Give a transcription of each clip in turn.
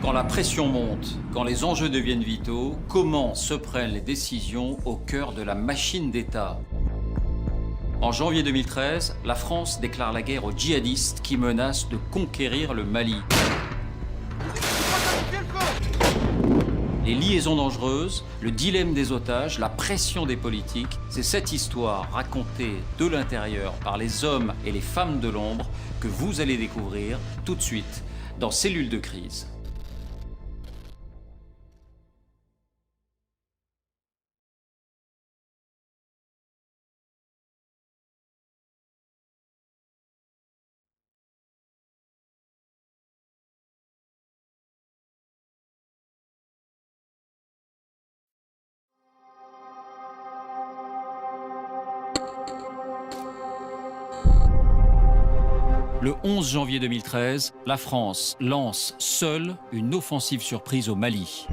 Quand la pression monte, quand les enjeux deviennent vitaux, comment se prennent les décisions au cœur de la machine d'État? En janvier 2013, la France déclare la guerre aux djihadistes qui menacent de conquérir le Mali. Les liaisons dangereuses, le dilemme des otages, la pression des politiques, c'est cette histoire racontée de l'intérieur par les hommes et les femmes de l'ombre que vous allez découvrir tout de suite dans Cellules de crise. Le 11 janvier 2013, la France lance seule une offensive surprise au Mali.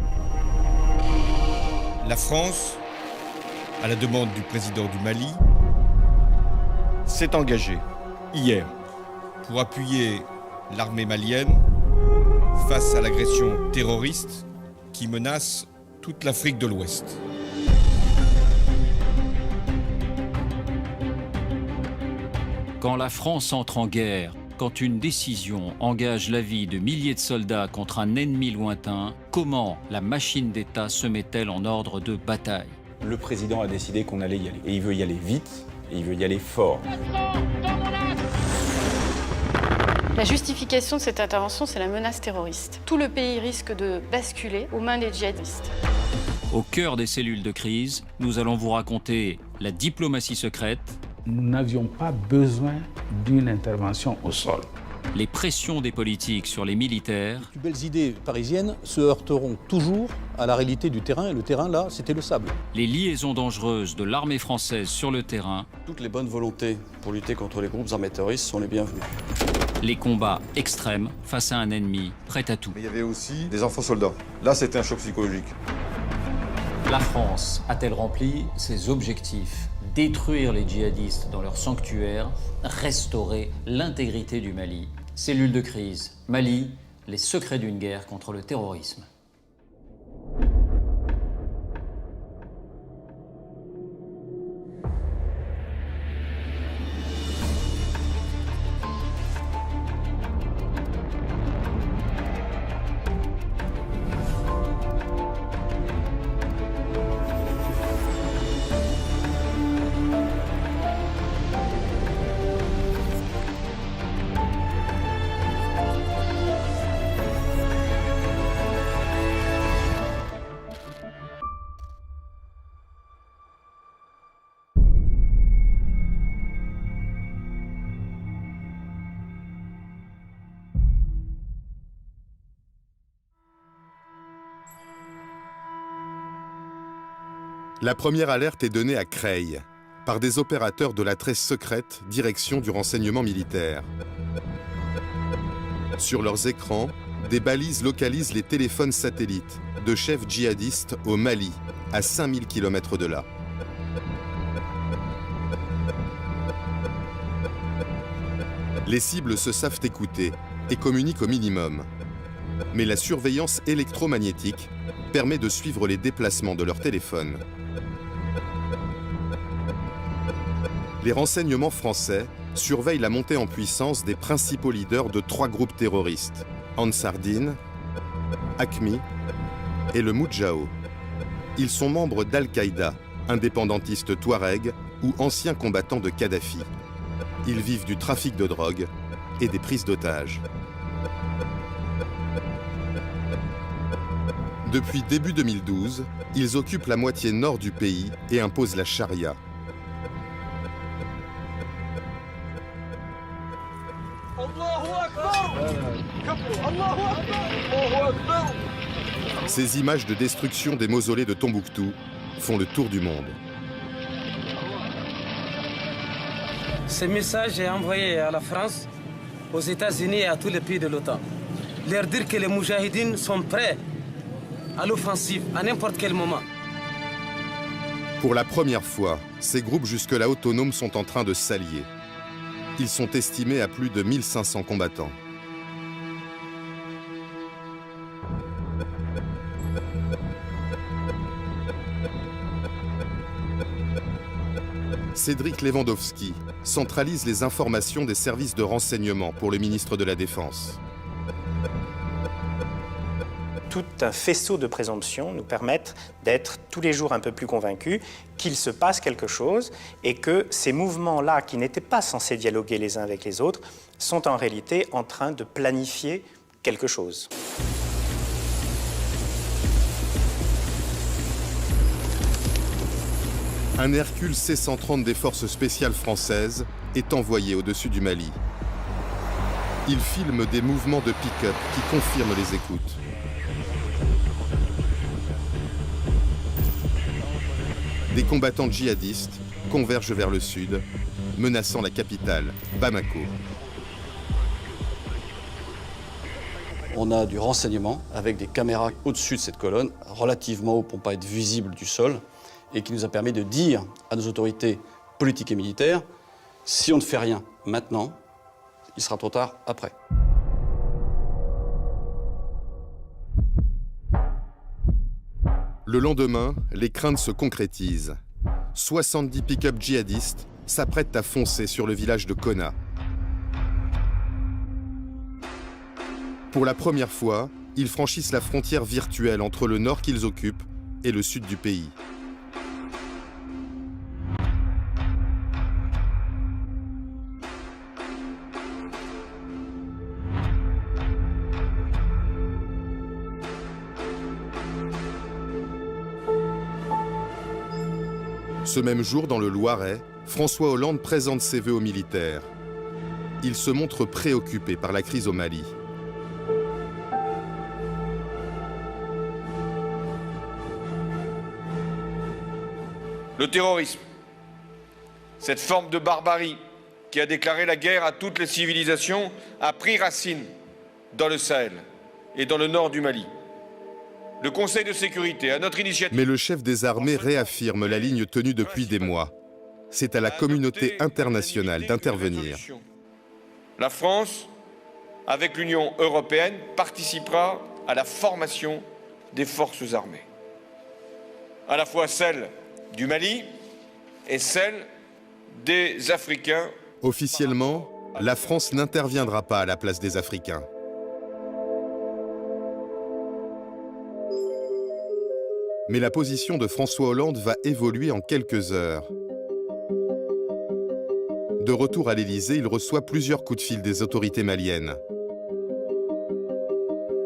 La France, à la demande du président du Mali, s'est engagée hier pour appuyer l'armée malienne face à l'agression terroriste qui menace toute l'Afrique de l'Ouest. Quand la France entre en guerre, quand une décision engage la vie de milliers de soldats contre un ennemi lointain, comment la machine d'État se met-elle en ordre de bataille? Le président a décidé qu'on allait y aller. Et il veut y aller vite, et il veut y aller fort. La justification de cette intervention, c'est la menace terroriste. Tout le pays risque de basculer aux mains des djihadistes. Au cœur des cellules de crise, nous allons vous raconter la diplomatie secrète, nous n'avions pas besoin d'une intervention au sol. Les pressions des politiques sur les militaires. Les plus belles idées parisiennes se heurteront toujours à la réalité du terrain, et le terrain, là, c'était le sable. Les liaisons dangereuses de l'armée française sur le terrain. Toutes les bonnes volontés pour lutter contre les groupes armés terroristes sont les bienvenues. Les combats extrêmes face à un ennemi prêt à tout. Mais il y avait aussi des enfants soldats. Là, c'était un choc psychologique. La France a-t-elle rempli ses objectifs? Détruire les djihadistes dans leur sanctuaire, restaurer l'intégrité du Mali. Cellule de crise, Mali, les secrets d'une guerre contre le terrorisme. La première alerte est donnée à Creil, par des opérateurs de la très secrète direction du renseignement militaire. Sur leurs écrans, des balises localisent les téléphones satellites de chefs djihadistes au Mali, à 5000 km de là. Les cibles se savent écouter et communiquent au minimum. Mais la surveillance électromagnétique permet de suivre les déplacements de leur téléphone. Les renseignements français surveillent la montée en puissance des principaux leaders de 3 groupes terroristes, Ansar Dine, Aqmi et le Moudjahou. Ils sont membres d'Al-Qaïda, indépendantistes touaregs ou anciens combattants de Kadhafi. Ils vivent du trafic de drogue et des prises d'otages. Depuis début 2012, ils occupent la moitié nord du pays et imposent la charia. Ces images de destruction des mausolées de Tombouctou font le tour du monde. Ce message est envoyé à la France, aux États-Unis et à tous les pays de l'OTAN. Leur dire que les Moudjahidines sont prêts à l'offensive à n'importe quel moment. Pour la première fois, ces groupes jusque-là autonomes sont en train de s'allier. Ils sont estimés à plus de 1500 combattants. Cédric Lewandowski centralise les informations des services de renseignement pour le ministre de la Défense. Tout un faisceau de présomptions nous permettent d'être tous les jours un peu plus convaincus qu'il se passe quelque chose et que ces mouvements-là, qui n'étaient pas censés dialoguer les uns avec les autres, sont en réalité en train de planifier quelque chose. Un Hercule C-130 des forces spéciales françaises est envoyé au-dessus du Mali. Il filme des mouvements de pick-up qui confirment les écoutes. Des combattants djihadistes convergent vers le sud, menaçant la capitale, Bamako. On a du renseignement avec des caméras au-dessus de cette colonne, relativement haut pour ne pas être visible du sol, et qui nous a permis de dire à nos autorités politiques et militaires, si on ne fait rien maintenant, il sera trop tard après. Le lendemain, les craintes se concrétisent. 70 pick-up djihadistes s'apprêtent à foncer sur le village de Konna. Pour la première fois, ils franchissent la frontière virtuelle entre le nord qu'ils occupent et le sud du pays. Ce même jour, dans le Loiret, François Hollande présente ses vœux aux militaires. Il se montre préoccupé par la crise au Mali. Le terrorisme, cette forme de barbarie qui a déclaré la guerre à toutes les civilisations, a pris racine dans le Sahel et dans le nord du Mali. Le Conseil de sécurité, à notre initiative... Mais le chef des armées réaffirme la ligne tenue depuis des mois. C'est à la communauté internationale d'intervenir. La France, avec l'Union européenne, participera à la formation des forces armées. À la fois celle du Mali et celle des Africains. Officiellement, la France n'interviendra pas à la place des Africains. Mais la position de François Hollande va évoluer en quelques heures. De retour à l'Élysée, il reçoit plusieurs coups de fil des autorités maliennes.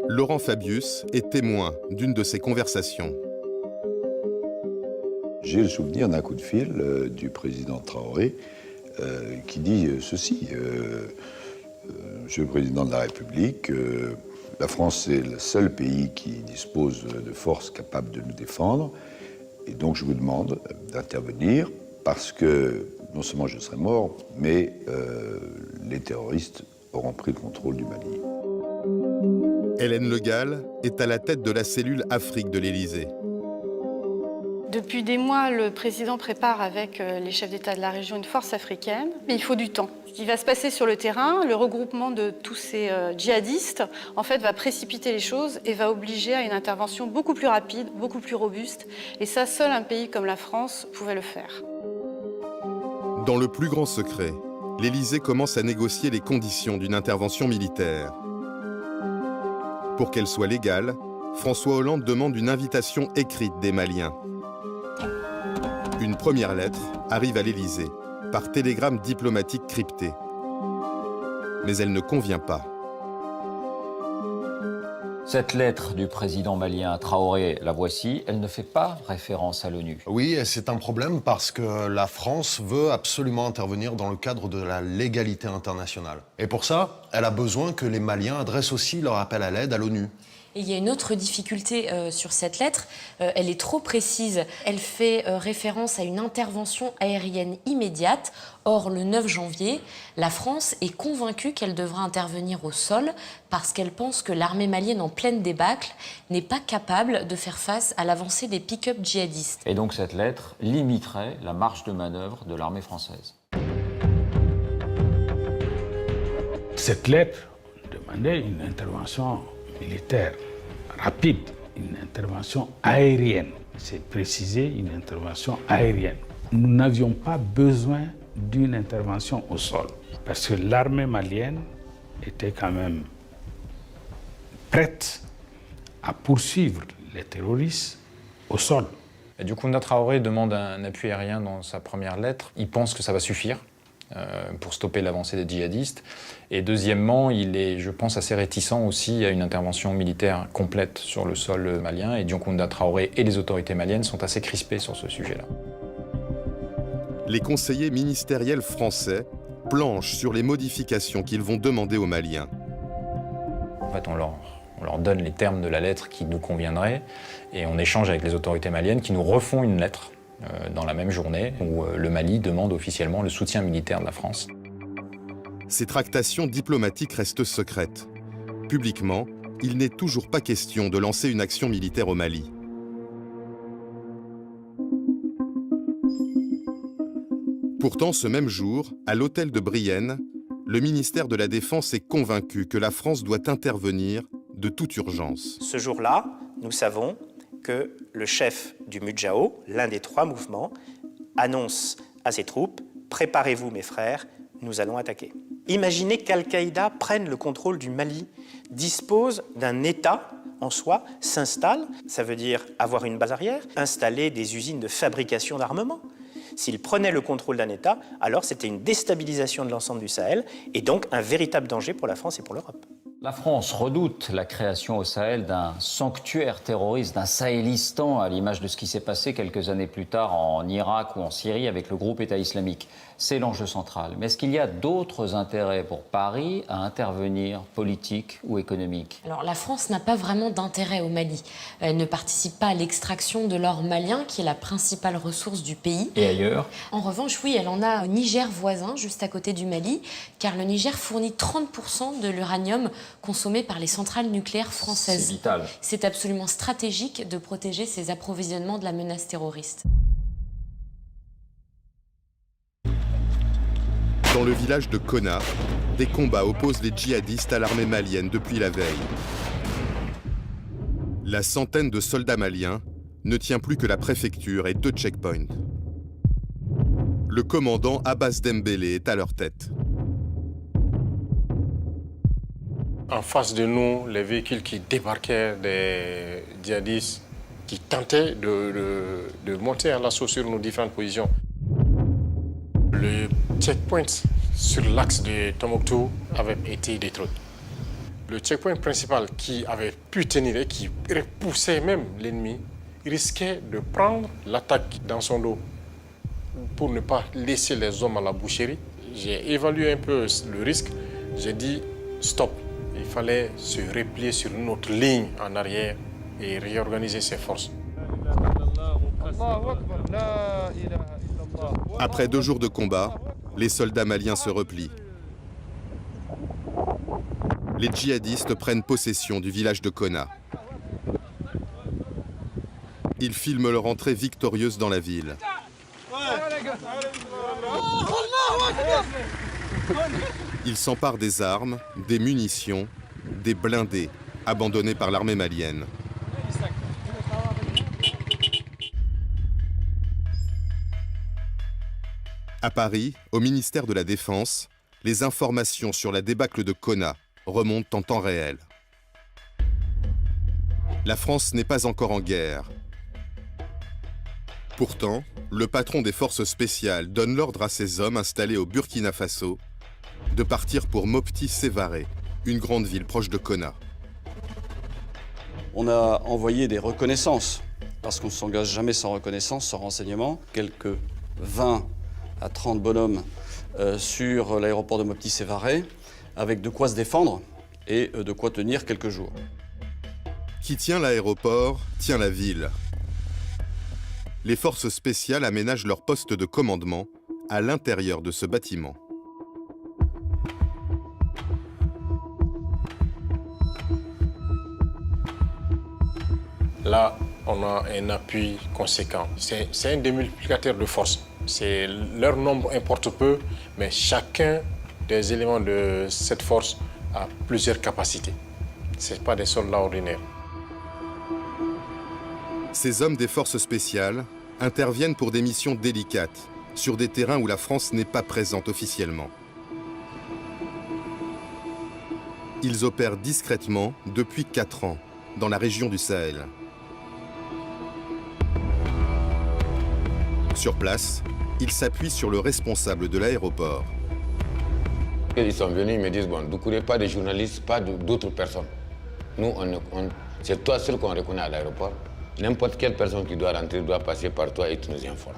Laurent Fabius est témoin d'une de ces conversations. J'ai le souvenir d'un coup de fil du président Traoré qui dit ceci. Monsieur le Président de la République, la France est le seul pays qui dispose de forces capables de nous défendre. Et donc je vous demande d'intervenir parce que non seulement je serai mort, mais les terroristes auront pris le contrôle du Mali. Hélène Le Gall est à la tête de la cellule Afrique de l'Élysée. Depuis des mois, le président prépare avec les chefs d'État de la région une force africaine, mais il faut du temps. Ce qui va se passer sur le terrain, le regroupement de tous ces djihadistes, en fait, va précipiter les choses et va obliger à une intervention beaucoup plus rapide, beaucoup plus robuste. Et ça, seul un pays comme la France pouvait le faire. Dans le plus grand secret, l'Élysée commence à négocier les conditions d'une intervention militaire. Pour qu'elle soit légale, François Hollande demande une invitation écrite des Maliens. Une première lettre arrive à l'Élysée, par télégramme diplomatique crypté. Mais elle ne convient pas. Cette lettre du président malien Traoré, la voici, elle ne fait pas référence à l'ONU. Oui, et c'est un problème parce que la France veut absolument intervenir dans le cadre de la légalité internationale. Et pour ça, elle a besoin que les Maliens adressent aussi leur appel à l'aide à l'ONU. Et il y a une autre difficulté sur cette lettre, elle est trop précise. Elle fait référence à une intervention aérienne immédiate. Or, le 9 janvier, la France est convaincue qu'elle devra intervenir au sol parce qu'elle pense que l'armée malienne en pleine débâcle n'est pas capable de faire face à l'avancée des pick-up djihadistes. Et donc cette lettre limiterait la marge de manœuvre de l'armée française. Cette lettre demandait une intervention militaire rapide, une intervention aérienne. C'est précisé, une intervention aérienne. nous n'avions pas besoin d'une intervention au sol, parce que l'armée malienne était quand même prête à poursuivre les terroristes au sol. Et du coup, Traoré demande un appui aérien dans sa première lettre. Il pense que ça va suffire pour stopper l'avancée des djihadistes. Et deuxièmement, il est, je pense, assez réticent aussi à une intervention militaire complète sur le sol malien. Et Dioncounda Traoré et les autorités maliennes sont assez crispés sur ce sujet-là. Les conseillers ministériels français planchent sur les modifications qu'ils vont demander aux Maliens. En fait, on leur donne les termes de la lettre qui nous conviendraient et on échange avec les autorités maliennes qui nous refont une lettre dans la même journée où le Mali demande officiellement le soutien militaire de la France. Ces tractations diplomatiques restent secrètes. Publiquement, il n'est toujours pas question de lancer une action militaire au Mali. Pourtant, ce même jour, à l'hôtel de Brienne, le ministère de la Défense est convaincu que la France doit intervenir de toute urgence. Ce jour-là, nous savons que le chef du Mudjao, l'un des 3 mouvements, annonce à ses troupes « Préparez-vous mes frères, nous allons attaquer ». Imaginez qu'Al-Qaïda prenne le contrôle du Mali, dispose d'un État en soi, s'installe, ça veut dire avoir une base arrière, installer des usines de fabrication d'armement. S'il prenait le contrôle d'un État, alors c'était une déstabilisation de l'ensemble du Sahel et donc un véritable danger pour la France et pour l'Europe. La France redoute la création au Sahel d'un sanctuaire terroriste, d'un Sahélistan, à l'image de ce qui s'est passé quelques années plus tard en Irak ou en Syrie avec le groupe État islamique. C'est l'enjeu central. Mais est-ce qu'il y a d'autres intérêts pour Paris à intervenir, politique ou économique? Alors la France n'a pas vraiment d'intérêt au Mali. Elle ne participe pas à l'extraction de l'or malien, qui est la principale ressource du pays. Et ailleurs? En revanche, oui, elle en a au Niger voisin, juste à côté du Mali, car le Niger fournit 30% de l'uranium consommé par les centrales nucléaires françaises. C'est vital. C'est absolument stratégique de protéger ses approvisionnements de la menace terroriste. Dans le village de Konna, des combats opposent les djihadistes à l'armée malienne depuis la veille. La centaine de soldats maliens ne tient plus que la préfecture et 2 checkpoints. Le commandant Abbas Dembélé est à leur tête. En face de nous, les véhicules qui débarquaient des djihadistes qui tentaient de monter à l'assaut sur nos différentes positions. Le checkpoint sur l'axe de Tombouctou avait été détruit. Le checkpoint principal qui avait pu tenir et qui repoussait même l'ennemi risquait de prendre l'attaque dans son dos pour ne pas laisser les hommes à la boucherie. J'ai évalué un peu le risque. J'ai dit stop. Il fallait se replier sur une autre ligne en arrière et réorganiser ses forces. Après 2 jours de combat, les soldats maliens se replient. Les djihadistes prennent possession du village de Konna. Ils filment leur entrée victorieuse dans la ville. Ils s'emparent des armes, des munitions, des blindés abandonnés par l'armée malienne. À Paris, au ministère de la Défense, les informations sur la débâcle de Konna remontent en temps réel. La France n'est pas encore en guerre. Pourtant, le patron des forces spéciales donne l'ordre à ses hommes installés au Burkina Faso de partir pour Mopti Sévaré, une grande ville proche de Konna. On a envoyé des reconnaissances, parce qu'on ne s'engage jamais sans reconnaissance, sans renseignement. Quelques 20 à 30 bonhommes sur l'aéroport de Mopti Sévaré, avec de quoi se défendre et de quoi tenir quelques jours. Qui tient l'aéroport, tient la ville. Les forces spéciales aménagent leur poste de commandement à l'intérieur de ce bâtiment. Là, on a un appui conséquent. C'est un démultiplicateur de force. Leur nombre importe peu, mais chacun des éléments de cette force a plusieurs capacités. Ce n'est pas des soldats ordinaires. Ces hommes des forces spéciales interviennent pour des missions délicates, sur des terrains où la France n'est pas présente officiellement. Ils opèrent discrètement depuis 4 ans, dans la région du Sahel. Sur place, ils s'appuient sur le responsable de l'aéroport. Ils sont venus, ils me disent, bon, ne courez pas des journalistes, pas d'autres personnes. Nous, c'est toi seul qu'on reconnaît à l'aéroport. N'importe quelle personne qui doit rentrer doit passer par toi et tu nous informes.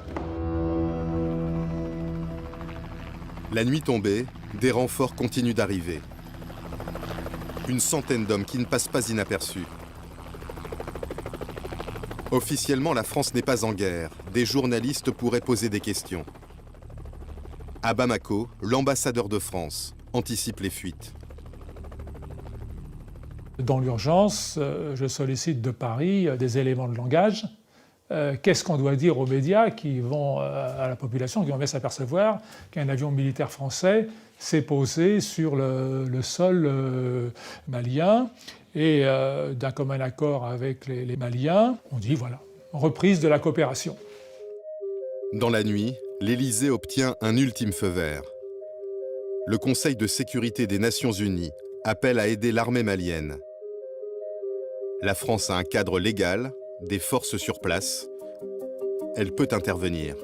La nuit tombée, des renforts continuent d'arriver. Une centaine d'hommes qui ne passent pas inaperçus. Officiellement, la France n'est pas en guerre. Des journalistes pourraient poser des questions. À Bamako, l'ambassadeur de France anticipe les fuites. Dans l'urgence, je sollicite de Paris des éléments de langage. Qu'est-ce qu'on doit dire aux médias qui vont, à la population, qui vont bien s'apercevoir qu'un avion militaire français s'est posé sur le sol malien et d'un commun accord avec les Maliens, on dit voilà, reprise de la coopération. Dans la nuit, l'Élysée obtient un ultime feu vert. Le Conseil de sécurité des Nations Unies appelle à aider l'armée malienne. La France a un cadre légal, des forces sur place. Elle peut intervenir.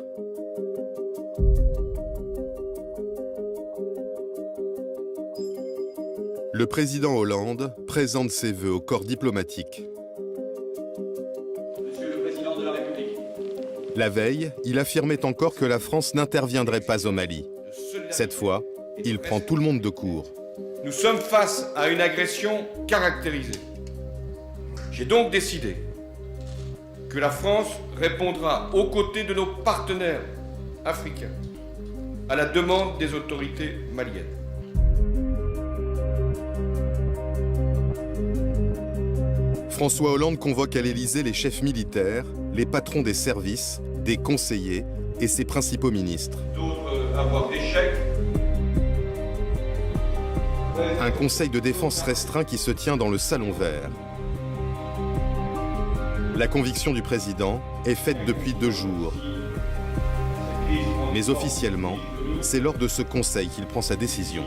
Le président Hollande présente ses vœux au corps diplomatique. Monsieur le Président de la République. La veille, il affirmait encore que la France n'interviendrait pas au Mali. Cette fois, il prend tout le monde de court. Nous sommes face à une agression caractérisée. J'ai donc décidé que la France répondra aux côtés de nos partenaires africains à la demande des autorités maliennes. François Hollande convoque à l'Élysée les chefs militaires, les patrons des services, des conseillers et ses principaux ministres. D'autres avoir d'échecs. Un conseil de défense restreint qui se tient dans le Salon Vert. La conviction du président est faite depuis 2 jours. Mais officiellement, c'est lors de ce conseil qu'il prend sa décision.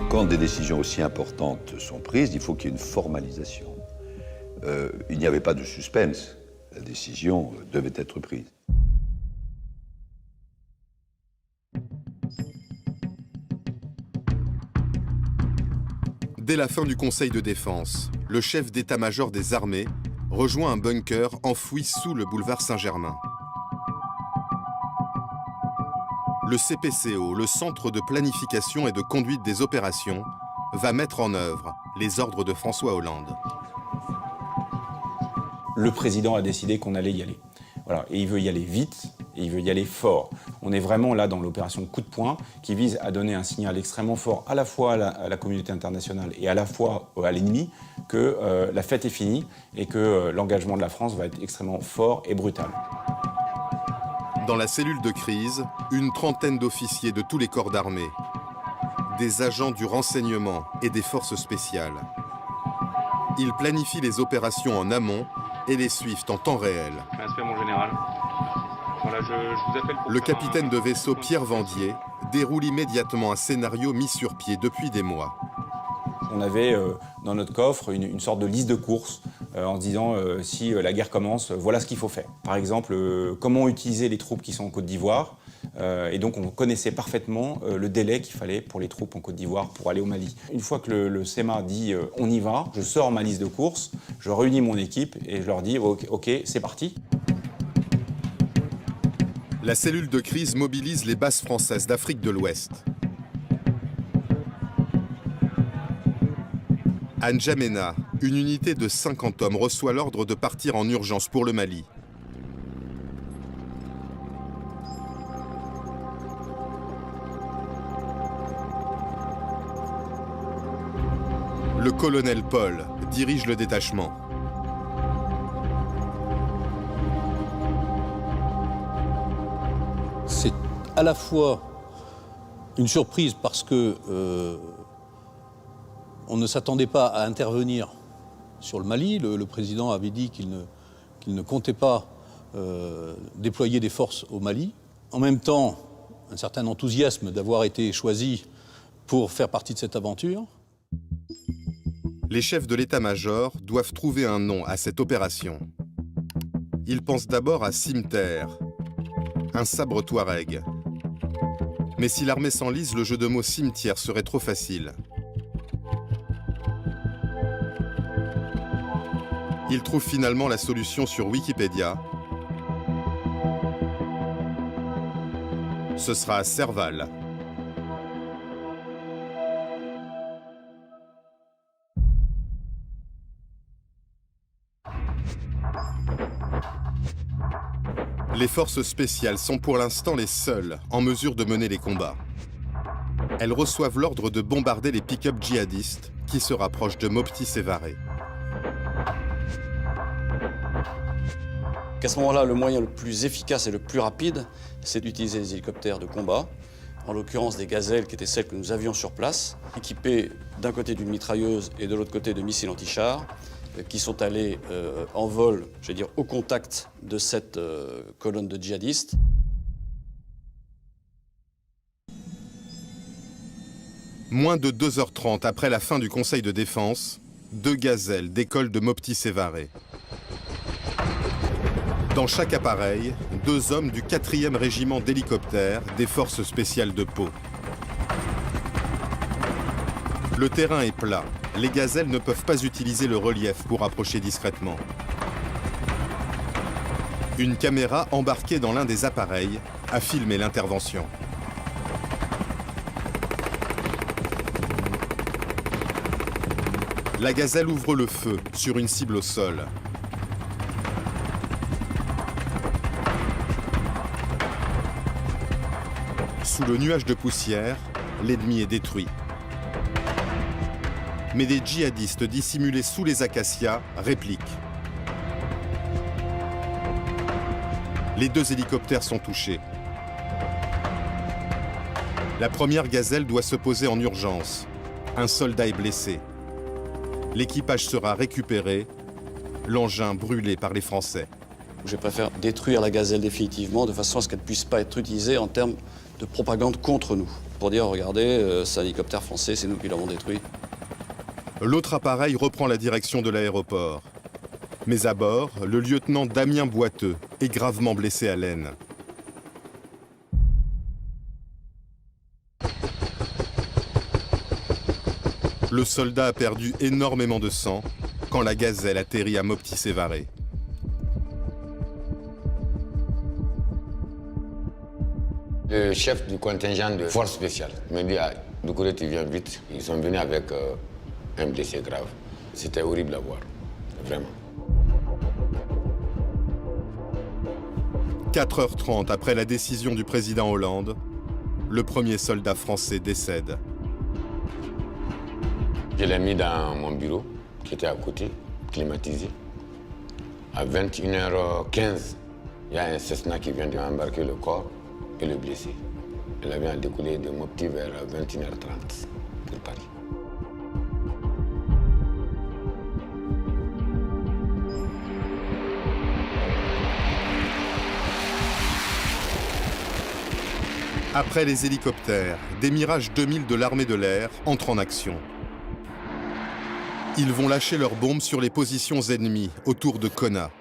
Quand des décisions aussi importantes sont prises, il faut qu'il y ait une formalisation. Il n'y avait pas de suspense. La décision devait être prise. Dès la fin du Conseil de défense, le chef d'état-major des armées rejoint un bunker enfoui sous le boulevard Saint-Germain. Le CPCO, le Centre de planification et de conduite des opérations, va mettre en œuvre les ordres de François Hollande. Le président a décidé qu'on allait y aller. Voilà. Et il veut y aller vite, et il veut y aller fort. On est vraiment là dans l'opération coup de poing qui vise à donner un signal extrêmement fort à la fois à la communauté internationale et à la fois à l'ennemi que la fête est finie et que l'engagement de la France va être extrêmement fort et brutal. Dans la cellule de crise, une trentaine d'officiers de tous les corps d'armée, des agents du renseignement et des forces spéciales. Ils planifient les opérations en amont et les suivent en temps réel. Respect, mon général. Voilà, je vous appelle pour le capitaine de vaisseau Pierre Vendier déroule immédiatement un scénario mis sur pied depuis des mois. On avait dans notre coffre une sorte de liste de courses en se disant si la guerre commence, voilà ce qu'il faut faire. Par exemple, comment utiliser les troupes qui sont en Côte d'Ivoire. Et donc on connaissait parfaitement le délai qu'il fallait pour les troupes en Côte d'Ivoire pour aller au Mali. Une fois que le SEMA dit on y va, je sors ma liste de courses, je réunis mon équipe et je leur dis ok, c'est parti. La cellule de crise mobilise les bases françaises d'Afrique de l'Ouest. À N'Djamena, une unité de 50 hommes reçoit l'ordre de partir en urgence pour le Mali. Le colonel Paul dirige le détachement. C'est à la fois une surprise parce que on ne s'attendait pas à intervenir sur le Mali. Le président avait dit qu'il ne comptait pas déployer des forces au Mali. En même temps, un certain enthousiasme d'avoir été choisi pour faire partie de cette aventure. Les chefs de l'état-major doivent trouver un nom à cette opération. Ils pensent d'abord à cimetière, un sabre touareg. Mais si l'armée s'enlise, le jeu de mots cimetière serait trop facile. Ils trouvent finalement la solution sur Wikipédia. Ce sera Serval. Les forces spéciales sont pour l'instant les seules en mesure de mener les combats. Elles reçoivent l'ordre de bombarder les pick-up djihadistes qui se rapprochent de Mopti Sévaré. À ce moment-là, le moyen le plus efficace et le plus rapide, c'est d'utiliser les hélicoptères de combat, en l'occurrence des gazelles qui étaient celles que nous avions sur place, équipées d'un côté d'une mitrailleuse et de l'autre côté de missiles anti-chars, qui sont allés en vol, je vais dire, au contact de cette colonne de djihadistes. Moins de 2h30 après la fin du Conseil de défense, 2 gazelles décollent de Mopti Sévaré. Dans chaque appareil, 2 hommes du 4e régiment d'hélicoptères des forces spéciales de Pau. Le terrain est plat. Les gazelles ne peuvent pas utiliser le relief pour approcher discrètement. Une caméra embarquée dans l'un des appareils a filmé l'intervention. La gazelle ouvre le feu sur une cible au sol. Sous le nuage de poussière, l'ennemi est détruit. Mais des djihadistes dissimulés sous les acacias répliquent. Les 2 hélicoptères sont touchés. La première gazelle doit se poser en urgence. Un soldat est blessé. L'équipage sera récupéré, l'engin brûlé par les Français. Je préfère détruire la gazelle définitivement de façon à ce qu'elle ne puisse pas être utilisée en termes de propagande contre nous. Pour dire, regardez, c'est un hélicoptère français, c'est nous qui l'avons détruit. L'autre appareil reprend la direction de l'aéroport. Mais à bord, le lieutenant Damien Boiteux est gravement blessé à l'aine. Le soldat a perdu énormément de sang quand la gazelle atterrit à Mopti Sévaré. Le chef du contingent de force spéciale me dit, ah, Doucouré, tu viens vite. Ils sont venus avec un blessé grave. C'était horrible à voir, vraiment. 4h30 après la décision du président Hollande, le premier soldat français décède. Je l'ai mis dans mon bureau, qui était à côté, climatisé. À 21h15, il y a un Cessna qui vient d'embarquer le corps et le blessé. Il avait un décollé de Mopti vers 21h30 de Paris. Après les hélicoptères, des Mirage 2000 de l'armée de l'air entrent en action. Ils vont lâcher leurs bombes sur les positions ennemies autour de Konna.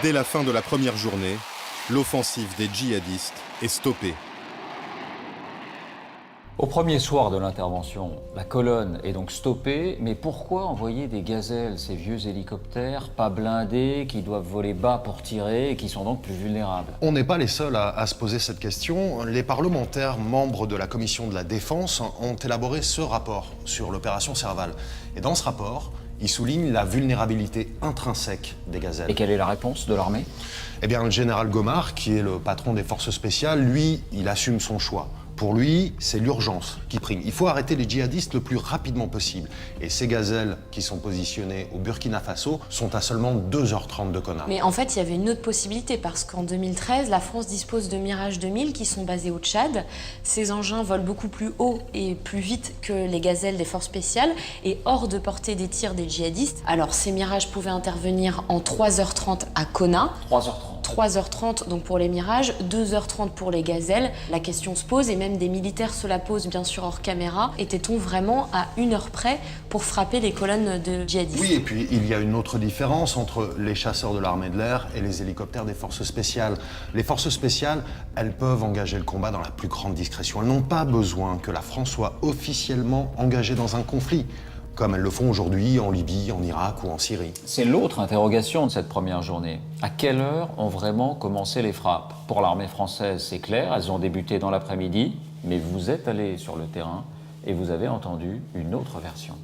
Dès la fin de la première journée, l'offensive des djihadistes est stoppée. Au premier soir de l'intervention, la colonne est donc stoppée, mais pourquoi envoyer des gazelles, ces vieux hélicoptères, pas blindés, qui doivent voler bas pour tirer et qui sont donc plus vulnérables? On n'est pas les seuls à se poser cette question. Les parlementaires membres de la commission de la défense ont élaboré ce rapport sur l'opération Serval. Et dans ce rapport, ils soulignent la vulnérabilité intrinsèque des gazelles. Et quelle est la réponse de l'armée? Eh bien, le général Gomard, qui est le patron des forces spéciales, lui, il assume son choix. Pour lui, c'est l'urgence qui prime. Il faut arrêter les djihadistes le plus rapidement possible. Et ces gazelles qui sont positionnées au Burkina Faso sont à seulement 2h30 de Konna. Mais en fait, il y avait une autre possibilité parce qu'en 2013, la France dispose de Mirage 2000 qui sont basés au Tchad. Ces engins volent beaucoup plus haut et plus vite que les gazelles des forces spéciales et hors de portée des tirs des djihadistes. Alors, ces Mirages pouvaient intervenir en 3h30 à Konna. 3h30 donc pour les Mirages, 2h30 pour les gazelles. La question se pose et même des militaires se la posent bien sûr hors caméra. Était-on vraiment à 1 heure près pour frapper les colonnes de djihadistes? Oui, et puis il y a une autre différence entre les chasseurs de l'armée de l'air et les hélicoptères des forces spéciales. Les forces spéciales, elles peuvent engager le combat dans la plus grande discrétion. Elles n'ont pas besoin que la France soit officiellement engagée dans un conflit, comme elles le font aujourd'hui en Libye, en Irak ou en Syrie. C'est l'autre interrogation de cette première journée. À quelle heure ont vraiment commencé les frappes? Pour l'armée française, c'est clair, elles ont débuté dans l'après-midi, mais vous êtes allé sur le terrain et vous avez entendu une autre version.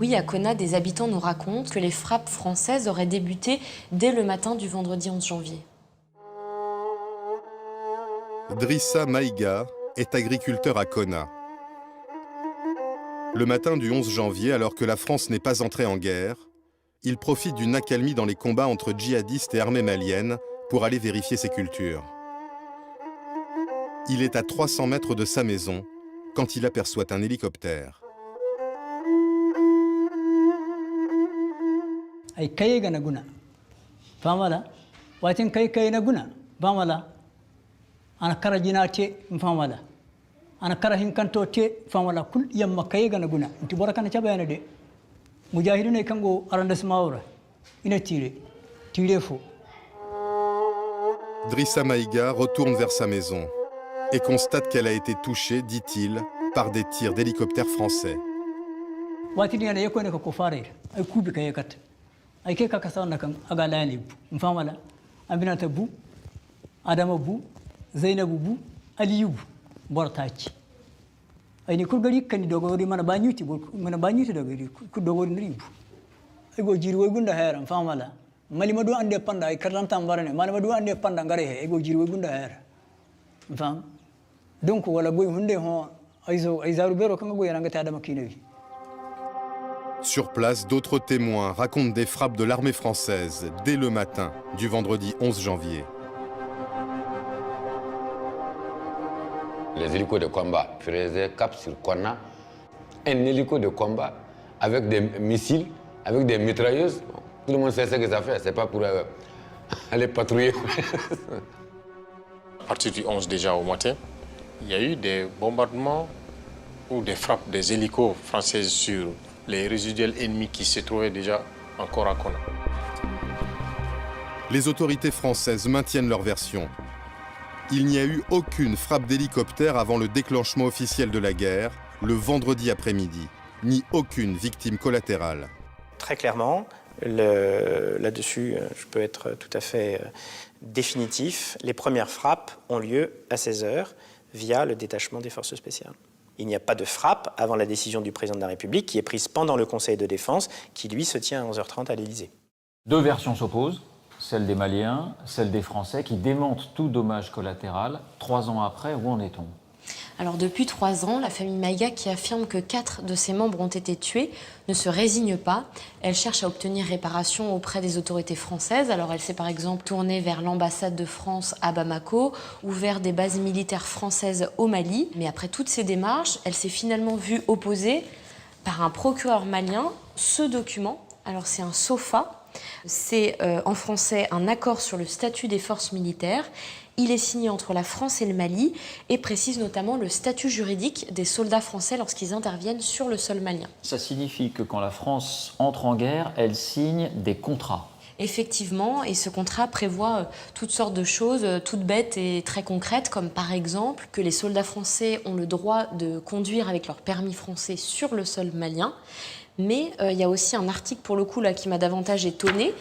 Oui, à Konna, des habitants nous racontent que les frappes françaises auraient débuté dès le matin du vendredi 11 janvier. Drissa Maïga est agriculteur à Konna. Le matin du 11 janvier, alors que la France n'est pas entrée en guerre, il profite d'une accalmie dans les combats entre djihadistes et armées maliennes pour aller vérifier ses cultures. Il est à 300 mètres de sa maison quand il aperçoit un hélicoptère. ana kara hinkanto te famala kul yamma kayegana guna nti borakana cabayana de mujahidine kango arrondissement wora ina tire fo. Drissa Maïga retourne vers sa maison et constate qu'elle a été touchée, dit-il, par des tirs d'hélicoptères français. watini yana yakone ko fare ay kubi kayekat ay ke kakasana kan aga lani famala aminata bu adama bu zainabu bu aliyu bortaci ayni kurgari kan dogori mana banyuti dogori ku dogori ribu ay go jiri way gunda heram famala mali madu ande panda ay karanta mbarane mali madu ande panda ngare he ay go jiri way gunda hera fam donc wala boy hunde ho ay zaru bero kan go yaranga ta dama kinewi. Sur place, d'autres témoins racontent des frappes de l'armée française dès le matin du vendredi 11 janvier. Les hélicos de combat faisaient cap sur Konna, un hélico de combat avec des missiles, avec des mitrailleuses. Tout le monde sait ce que ça fait, c'est pas pour aller patrouiller. À partir du 11 déjà au matin, il y a eu des bombardements ou des frappes des hélicos françaises sur les résiduels ennemis qui se trouvaient déjà encore à Konna. Les autorités françaises maintiennent leur version. Il n'y a eu aucune frappe d'hélicoptère avant le déclenchement officiel de la guerre, le vendredi après-midi, ni aucune victime collatérale. Très clairement, là-dessus, je peux être tout à fait définitif. Les premières frappes ont lieu à 16h via le détachement des forces spéciales. Il n'y a pas de frappe avant la décision du président de la République qui est prise pendant le Conseil de défense qui, lui, se tient à 11h30 à l'Élysée. Deux versions s'opposent. Celle des Maliens, celle des Français, qui démentent tout dommage collatéral. 3 ans après, où en est-on? Alors depuis 3 ans, la famille Maïga, qui affirme que 4 de ses membres ont été tués, ne se résigne pas. Elle cherche à obtenir réparation auprès des autorités françaises. Alors elle s'est par exemple tournée vers l'ambassade de France à Bamako ou vers des bases militaires françaises au Mali. Mais après toutes ces démarches, elle s'est finalement vue opposer par un procureur malien ce document. Alors c'est un SOFA. C'est en français un accord sur le statut des forces militaires. Il est signé entre la France et le Mali et précise notamment le statut juridique des soldats français lorsqu'ils interviennent sur le sol malien. Ça signifie que quand la France entre en guerre, elle signe des contrats. Effectivement, et ce contrat prévoit toutes sortes de choses, toutes bêtes et très concrètes, comme par exemple que les soldats français ont le droit de conduire avec leur permis français sur le sol malien. Mais il y a aussi un article, pour le coup, là, qui m'a davantage étonnée.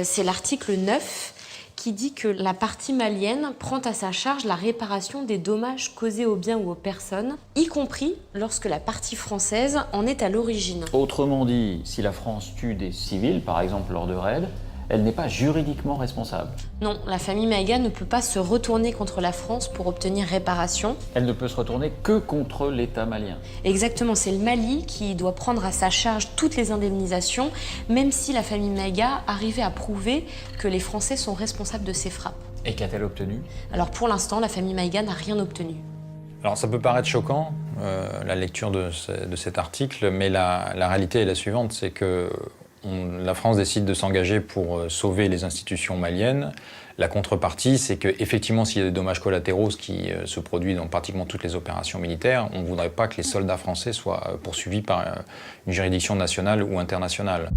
C'est l'article 9 qui dit que la partie malienne prend à sa charge la réparation des dommages causés aux biens ou aux personnes, y compris lorsque la partie française en est à l'origine. Autrement dit, si la France tue des civils, par exemple lors de raids, elle n'est pas juridiquement responsable. Non, la famille Maïga ne peut pas se retourner contre la France pour obtenir réparation. Elle ne peut se retourner que contre l'État malien. Exactement, c'est le Mali qui doit prendre à sa charge toutes les indemnisations, même si la famille Maïga arrivait à prouver que les Français sont responsables de ces frappes. Et qu'a-t-elle obtenu? Alors pour l'instant, la famille Maïga n'a rien obtenu. Alors ça peut paraître choquant, la lecture de cet article, mais la réalité est la suivante, c'est que la France décide de s'engager pour sauver les institutions maliennes. La contrepartie, c'est qu'effectivement, s'il y a des dommages collatéraux, ce qui se produit dans pratiquement toutes les opérations militaires, on ne voudrait pas que les soldats français soient poursuivis par une juridiction nationale ou internationale.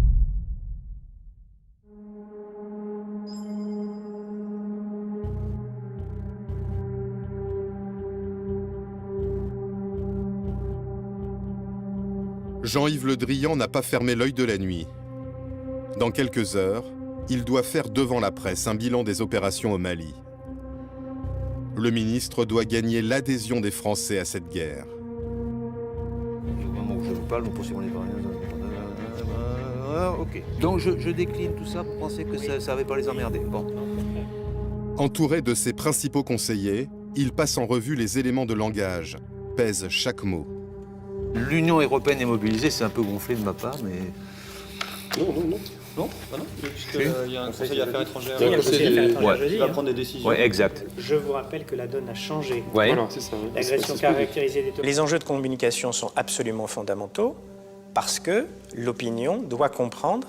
Jean-Yves Le Drian n'a pas fermé l'œil de la nuit. Dans quelques heures, il doit faire devant la presse un bilan des opérations au Mali. Le ministre doit gagner l'adhésion des Français à cette guerre. Au moment où je vous parle, nous poursuivons les ok. Donc je décline tout ça pour penser que ça n'avait pas les emmerder. Bon. Entouré de ses principaux conseillers, il passe en revue les éléments de langage, pèse chaque mot. L'Union européenne est mobilisée, c'est un peu gonflé de ma part, mais... Non. Non, ah non, puisqu'il y a un conseil affaires étrangères. Il y a un conseil affaires étrangères qui va prendre des décisions. Oui, exact. Je vous rappelle que la donne a changé. Ouais. Voilà, c'est ça. L'agression caractérisée des... Les enjeux de communication sont absolument fondamentaux parce que l'opinion doit comprendre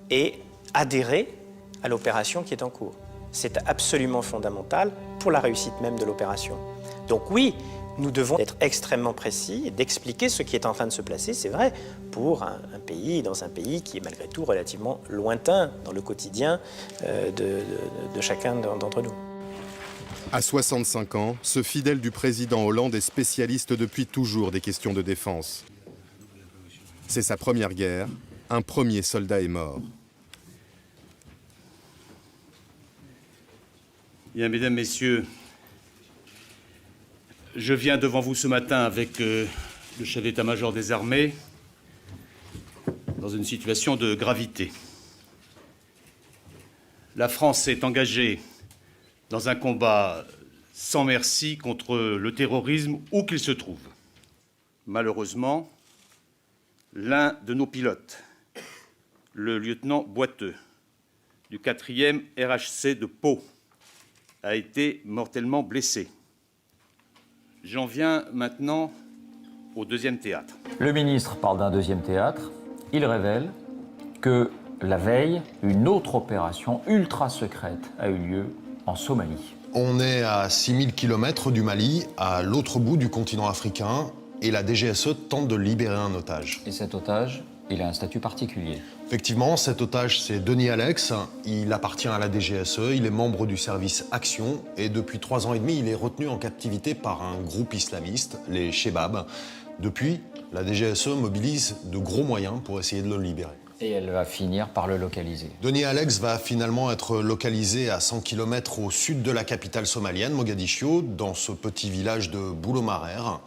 et adhérer à l'opération qui est en cours. C'est absolument fondamental pour la réussite même de l'opération. Donc oui, nous devons être extrêmement précis et d'expliquer ce qui est en train de se placer, c'est vrai, pour un pays, dans un pays qui est malgré tout relativement lointain dans le quotidien de chacun d'entre nous. À 65 ans, ce fidèle du président Hollande est spécialiste depuis toujours des questions de défense. C'est sa première guerre, un premier soldat est mort. Bien, mesdames, messieurs, je viens devant vous ce matin avec le chef d'état-major des armées dans une situation de gravité. La France est engagée dans un combat sans merci contre le terrorisme où qu'il se trouve. Malheureusement, l'un de nos pilotes, le lieutenant Boiteux, du 4e RHC de Pau, a été mortellement blessé. J'en viens maintenant au deuxième théâtre. Le ministre parle d'un deuxième théâtre. Il révèle que la veille, une autre opération ultra secrète a eu lieu en Somalie. On est à 6000 km du Mali, à l'autre bout du continent africain, et la DGSE tente de libérer un otage. Et cet otage, il a un statut particulier. Effectivement, cet otage, c'est Denis Alex. Il appartient à la DGSE, il est membre du service Action, et depuis 3 ans et demi, il est retenu en captivité par un groupe islamiste, les Chebab. Depuis, la DGSE mobilise de gros moyens pour essayer de le libérer. Et elle va finir par le localiser. Denis Alex va finalement être localisé à 100 km au sud de la capitale somalienne, Mogadiscio, dans ce petit village de Boulomarer.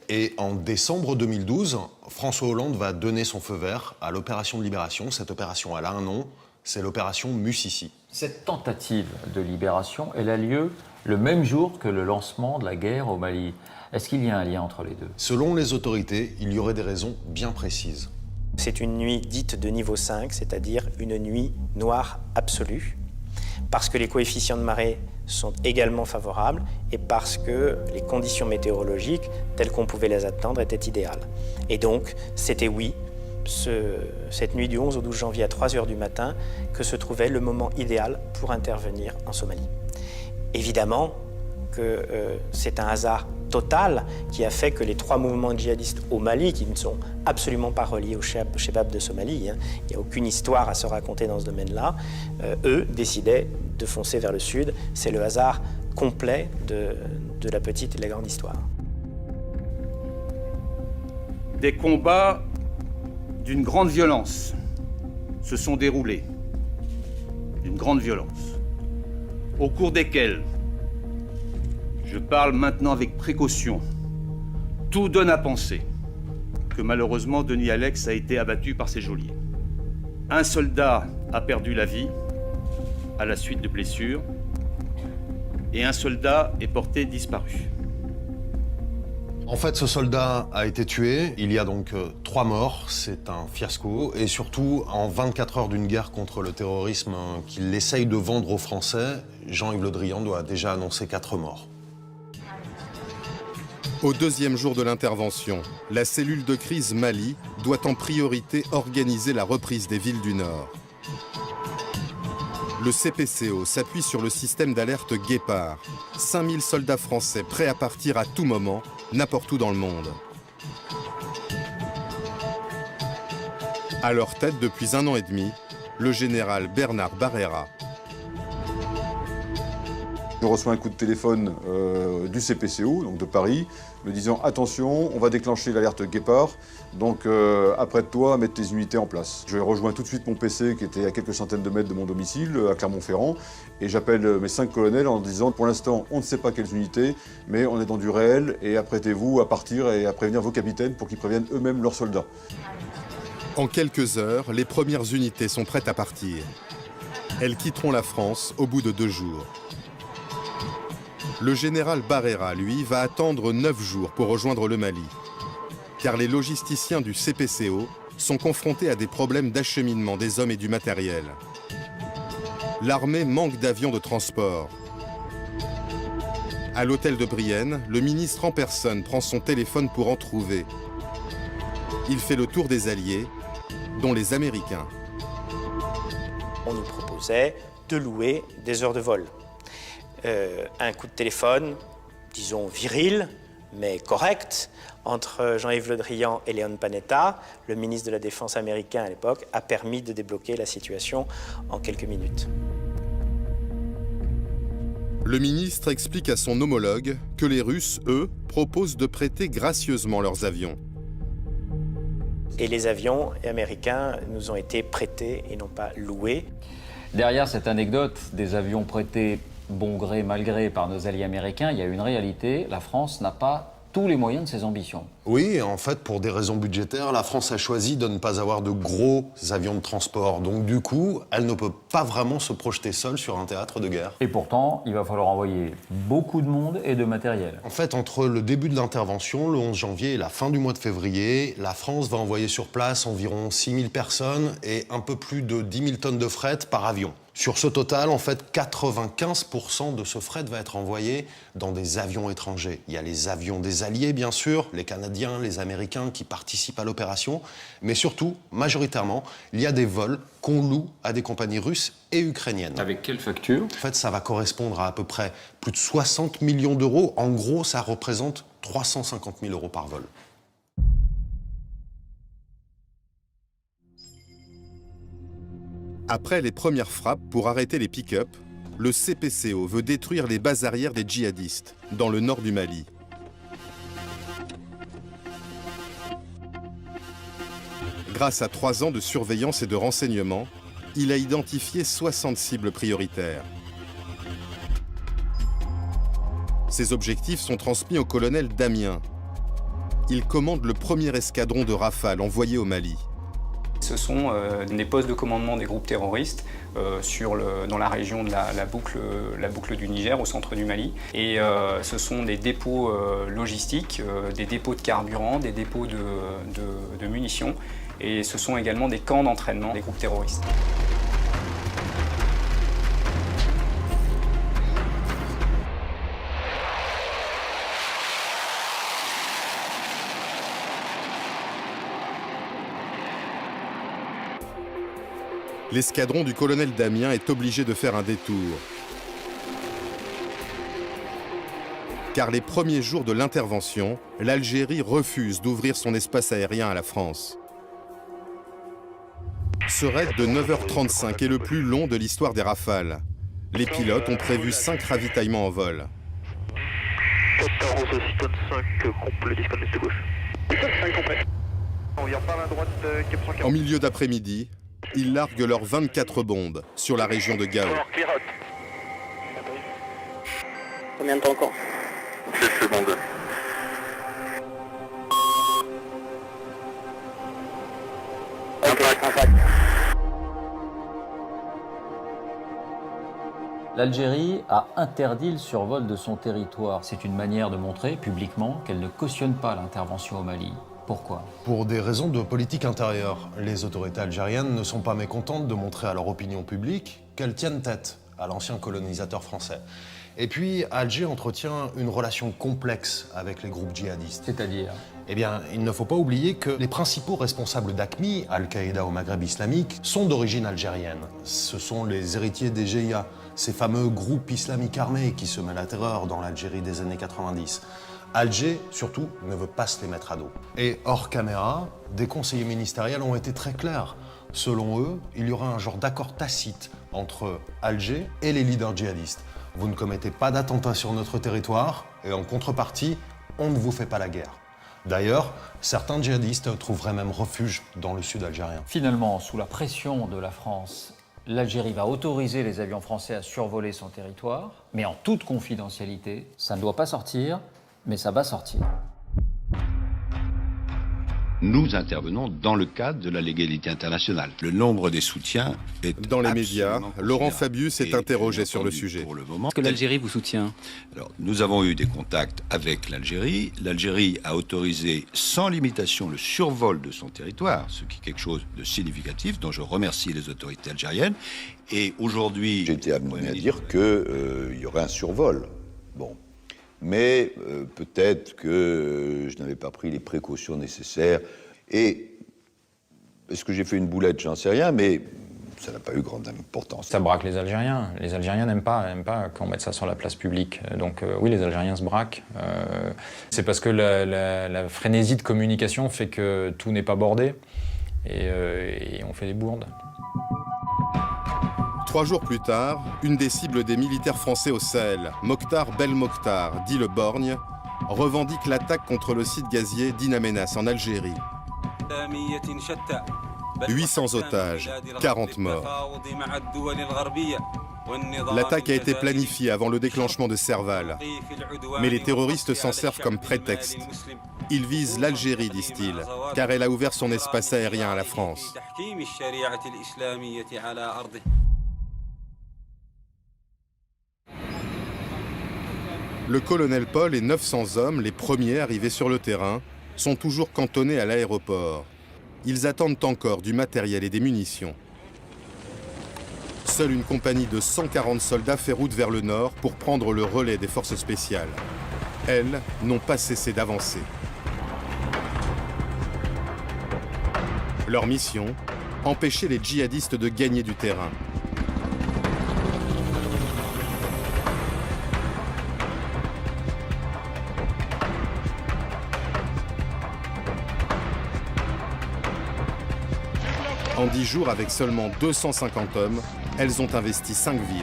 Et en décembre 2012, François Hollande va donner son feu vert à l'opération de libération. Cette opération, elle a un nom, c'est l'opération Musisi. Cette tentative de libération, elle a lieu le même jour que le lancement de la guerre au Mali. Est-ce qu'il y a un lien entre les deux? Selon les autorités, il y aurait des raisons bien précises. C'est une nuit dite de niveau 5, c'est-à-dire une nuit noire absolue, parce que les coefficients de marée sont également favorables et parce que les conditions météorologiques, telles qu'on pouvait les attendre, étaient idéales. Et donc, c'était oui, cette nuit du 11 au 12 janvier à 3 h du matin, que se trouvait le moment idéal pour intervenir en Somalie. Évidemment que c'est un hasard total qui a fait que les 3 mouvements djihadistes au Mali, qui ne sont absolument pas reliés au Chebab de Somalie, il n'y a aucune histoire à se raconter dans ce domaine-là, eux décidaient de foncer vers le sud. C'est le hasard complet de la petite et de la grande histoire. Des combats d'une grande violence se sont déroulés, d'une grande violence, au cours desquels, je parle maintenant avec précaution, tout donne à penser que malheureusement Denis Alex a été abattu par ses geôliers. Un soldat a perdu la vie à la suite de blessures et un soldat est porté disparu. En fait, ce soldat a été tué. Il y a donc 3 morts. C'est un fiasco. Et surtout, en 24 heures d'une guerre contre le terrorisme qu'il essaye de vendre aux Français, Jean-Yves Le Drian doit déjà annoncer 4 morts. Au deuxième jour de l'intervention, la cellule de crise Mali doit en priorité organiser la reprise des villes du Nord. Le CPCO s'appuie sur le système d'alerte Guépard. 5000 soldats français prêts à partir à tout moment, n'importe où dans le monde. À leur tête depuis 1 an et demi, le général Bernard Barrera. Je reçois un coup de téléphone du CPCO, donc de Paris, me disant « Attention, on va déclencher l'alerte Guépard, donc apprête-toi à mettre tes unités en place ». Je rejoins tout de suite mon PC qui était à quelques centaines de mètres de mon domicile, à Clermont-Ferrand, et j'appelle mes 5 colonels en disant « Pour l'instant, on ne sait pas quelles unités, mais on est dans du réel, et apprêtez-vous à partir et à prévenir vos capitaines pour qu'ils préviennent eux-mêmes leurs soldats ». En quelques heures, les premières unités sont prêtes à partir. Elles quitteront la France au bout de 2 jours. Le général Barrera, lui, va attendre 9 jours pour rejoindre le Mali. Car les logisticiens du CPCO sont confrontés à des problèmes d'acheminement des hommes et du matériel. L'armée manque d'avions de transport. À l'hôtel de Brienne, le ministre en personne prend son téléphone pour en trouver. Il fait le tour des Alliés, dont les Américains. On nous proposait de louer des heures de vol. Un coup de téléphone, disons viril, mais correct, entre Jean-Yves Le Drian et Leon Panetta, le ministre de la Défense américain à l'époque, a permis de débloquer la situation en quelques minutes. Le ministre explique à son homologue que les Russes, eux, proposent de prêter gracieusement leurs avions. Et les avions américains nous ont été prêtés et non pas loués. Derrière cette anecdote des avions prêtés bon gré, mal gré par nos alliés américains, il y a une réalité, la France n'a pas tous les moyens de ses ambitions. Oui, en fait, pour des raisons budgétaires, la France a choisi de ne pas avoir de gros avions de transport. Donc du coup, elle ne peut pas vraiment se projeter seule sur un théâtre de guerre. Et pourtant, il va falloir envoyer beaucoup de monde et de matériel. En fait, entre le début de l'intervention, le 11 janvier, et la fin du mois de février, la France va envoyer sur place environ 6000 personnes et un peu plus de 10 000 tonnes de fret par avion. Sur ce total, en fait, 95% de ce fret va être envoyé dans des avions étrangers. Il y a les avions des Alliés, bien sûr, les Canadiens, les Américains qui participent à l'opération, mais surtout, majoritairement, il y a des vols qu'on loue à des compagnies russes et ukrainiennes. Avec quelle facture ? En fait, ça va correspondre à peu près plus de 60 millions d'euros. En gros, ça représente 350 000 euros par vol. Après les premières frappes pour arrêter les pick-up, le CPCO veut détruire les bases arrières des djihadistes, dans le nord du Mali. Grâce à 3 ans de surveillance et de renseignement, il a identifié 60 cibles prioritaires. Ces objectifs sont transmis au colonel Damien. Il commande le premier escadron de Rafale envoyé au Mali. Ce sont des postes de commandement des groupes terroristes dans la région de la boucle du Niger, au centre du Mali. Et ce sont des dépôts logistiques, des dépôts de carburant, des dépôts de munitions. Et ce sont également des camps d'entraînement des groupes terroristes. L'escadron du colonel Damien est obligé de faire un détour. Car les premiers jours de l'intervention, l'Algérie refuse d'ouvrir son espace aérien à la France. Ce raid de 9h35 est le plus long de l'histoire des Rafales. Les pilotes ont prévu 5 ravitaillements en vol. En milieu d'après-midi, ils larguent leurs 24 bombes sur la région de Gao. Combien de temps encore? 7 secondes. L'Algérie a interdit le survol de son territoire. C'est une manière de montrer publiquement qu'elle ne cautionne pas l'intervention au Mali. Pourquoi? Pour des raisons de politique intérieure. Les autorités algériennes ne sont pas mécontentes de montrer à leur opinion publique qu'elles tiennent tête à l'ancien colonisateur français. Et puis, Alger entretient une relation complexe avec les groupes djihadistes. C'est-à-dire? Eh bien, il ne faut pas oublier que les principaux responsables d'AQMI, Al-Qaïda au Maghreb islamique, sont d'origine algérienne. Ce sont les héritiers des GIA, ces fameux groupes islamiques armés qui semaient la terreur dans l'Algérie des années 90. Alger, surtout, ne veut pas se les mettre à dos. Et hors caméra, des conseillers ministériels ont été très clairs. Selon eux, il y aura un genre d'accord tacite entre Alger et les leaders djihadistes. Vous ne commettez pas d'attentats sur notre territoire et en contrepartie, on ne vous fait pas la guerre. D'ailleurs, certains djihadistes trouveraient même refuge dans le sud algérien. Finalement, sous la pression de la France, l'Algérie va autoriser les avions français à survoler son territoire, mais en toute confidentialité. Ça ne doit pas sortir, mais ça va sortir. Nous intervenons dans le cadre de la légalité internationale. Le nombre des soutiens est Dans les médias, Laurent Fabius s'est interrogé sur le sujet. Pour le moment, est-ce que l'Algérie vous soutient? Alors, nous avons eu des contacts avec l'Algérie. L'Algérie a autorisé sans limitation le survol de son territoire, ce qui est quelque chose de significatif, dont je remercie les autorités algériennes. Et aujourd'hui, j'ai été amené à dire qu'il y aurait un survol. Bon. Mais peut-être que je n'avais pas pris les précautions nécessaires. Et est-ce que j'ai fait une boulette? J'en sais rien, mais ça n'a pas eu grande importance. Ça braque les Algériens. Les Algériens n'aiment pas qu'on mette ça sur la place publique. Donc oui, les Algériens se braquent. C'est parce que la frénésie de communication fait que tout n'est pas bordé. Et on fait des bourdes. 3 jours plus tard, une des cibles des militaires français au Sahel, Mokhtar Belmokhtar, dit le Borgne, revendique l'attaque contre le site gazier d'In Amenas en Algérie. 800 otages, 40 morts. L'attaque a été planifiée avant le déclenchement de Serval. Mais les terroristes s'en servent comme prétexte. Ils visent l'Algérie, disent-ils, car elle a ouvert son espace aérien à la France. Le colonel Paul et 900 hommes, les premiers arrivés sur le terrain, sont toujours cantonnés à l'aéroport. Ils attendent encore du matériel et des munitions. Seule une compagnie de 140 soldats fait route vers le nord pour prendre le relais des forces spéciales. Elles n'ont pas cessé d'avancer. Leur mission, empêcher les djihadistes de gagner du terrain. En 10 jours, avec seulement 250 hommes, elles ont investi 5 villes.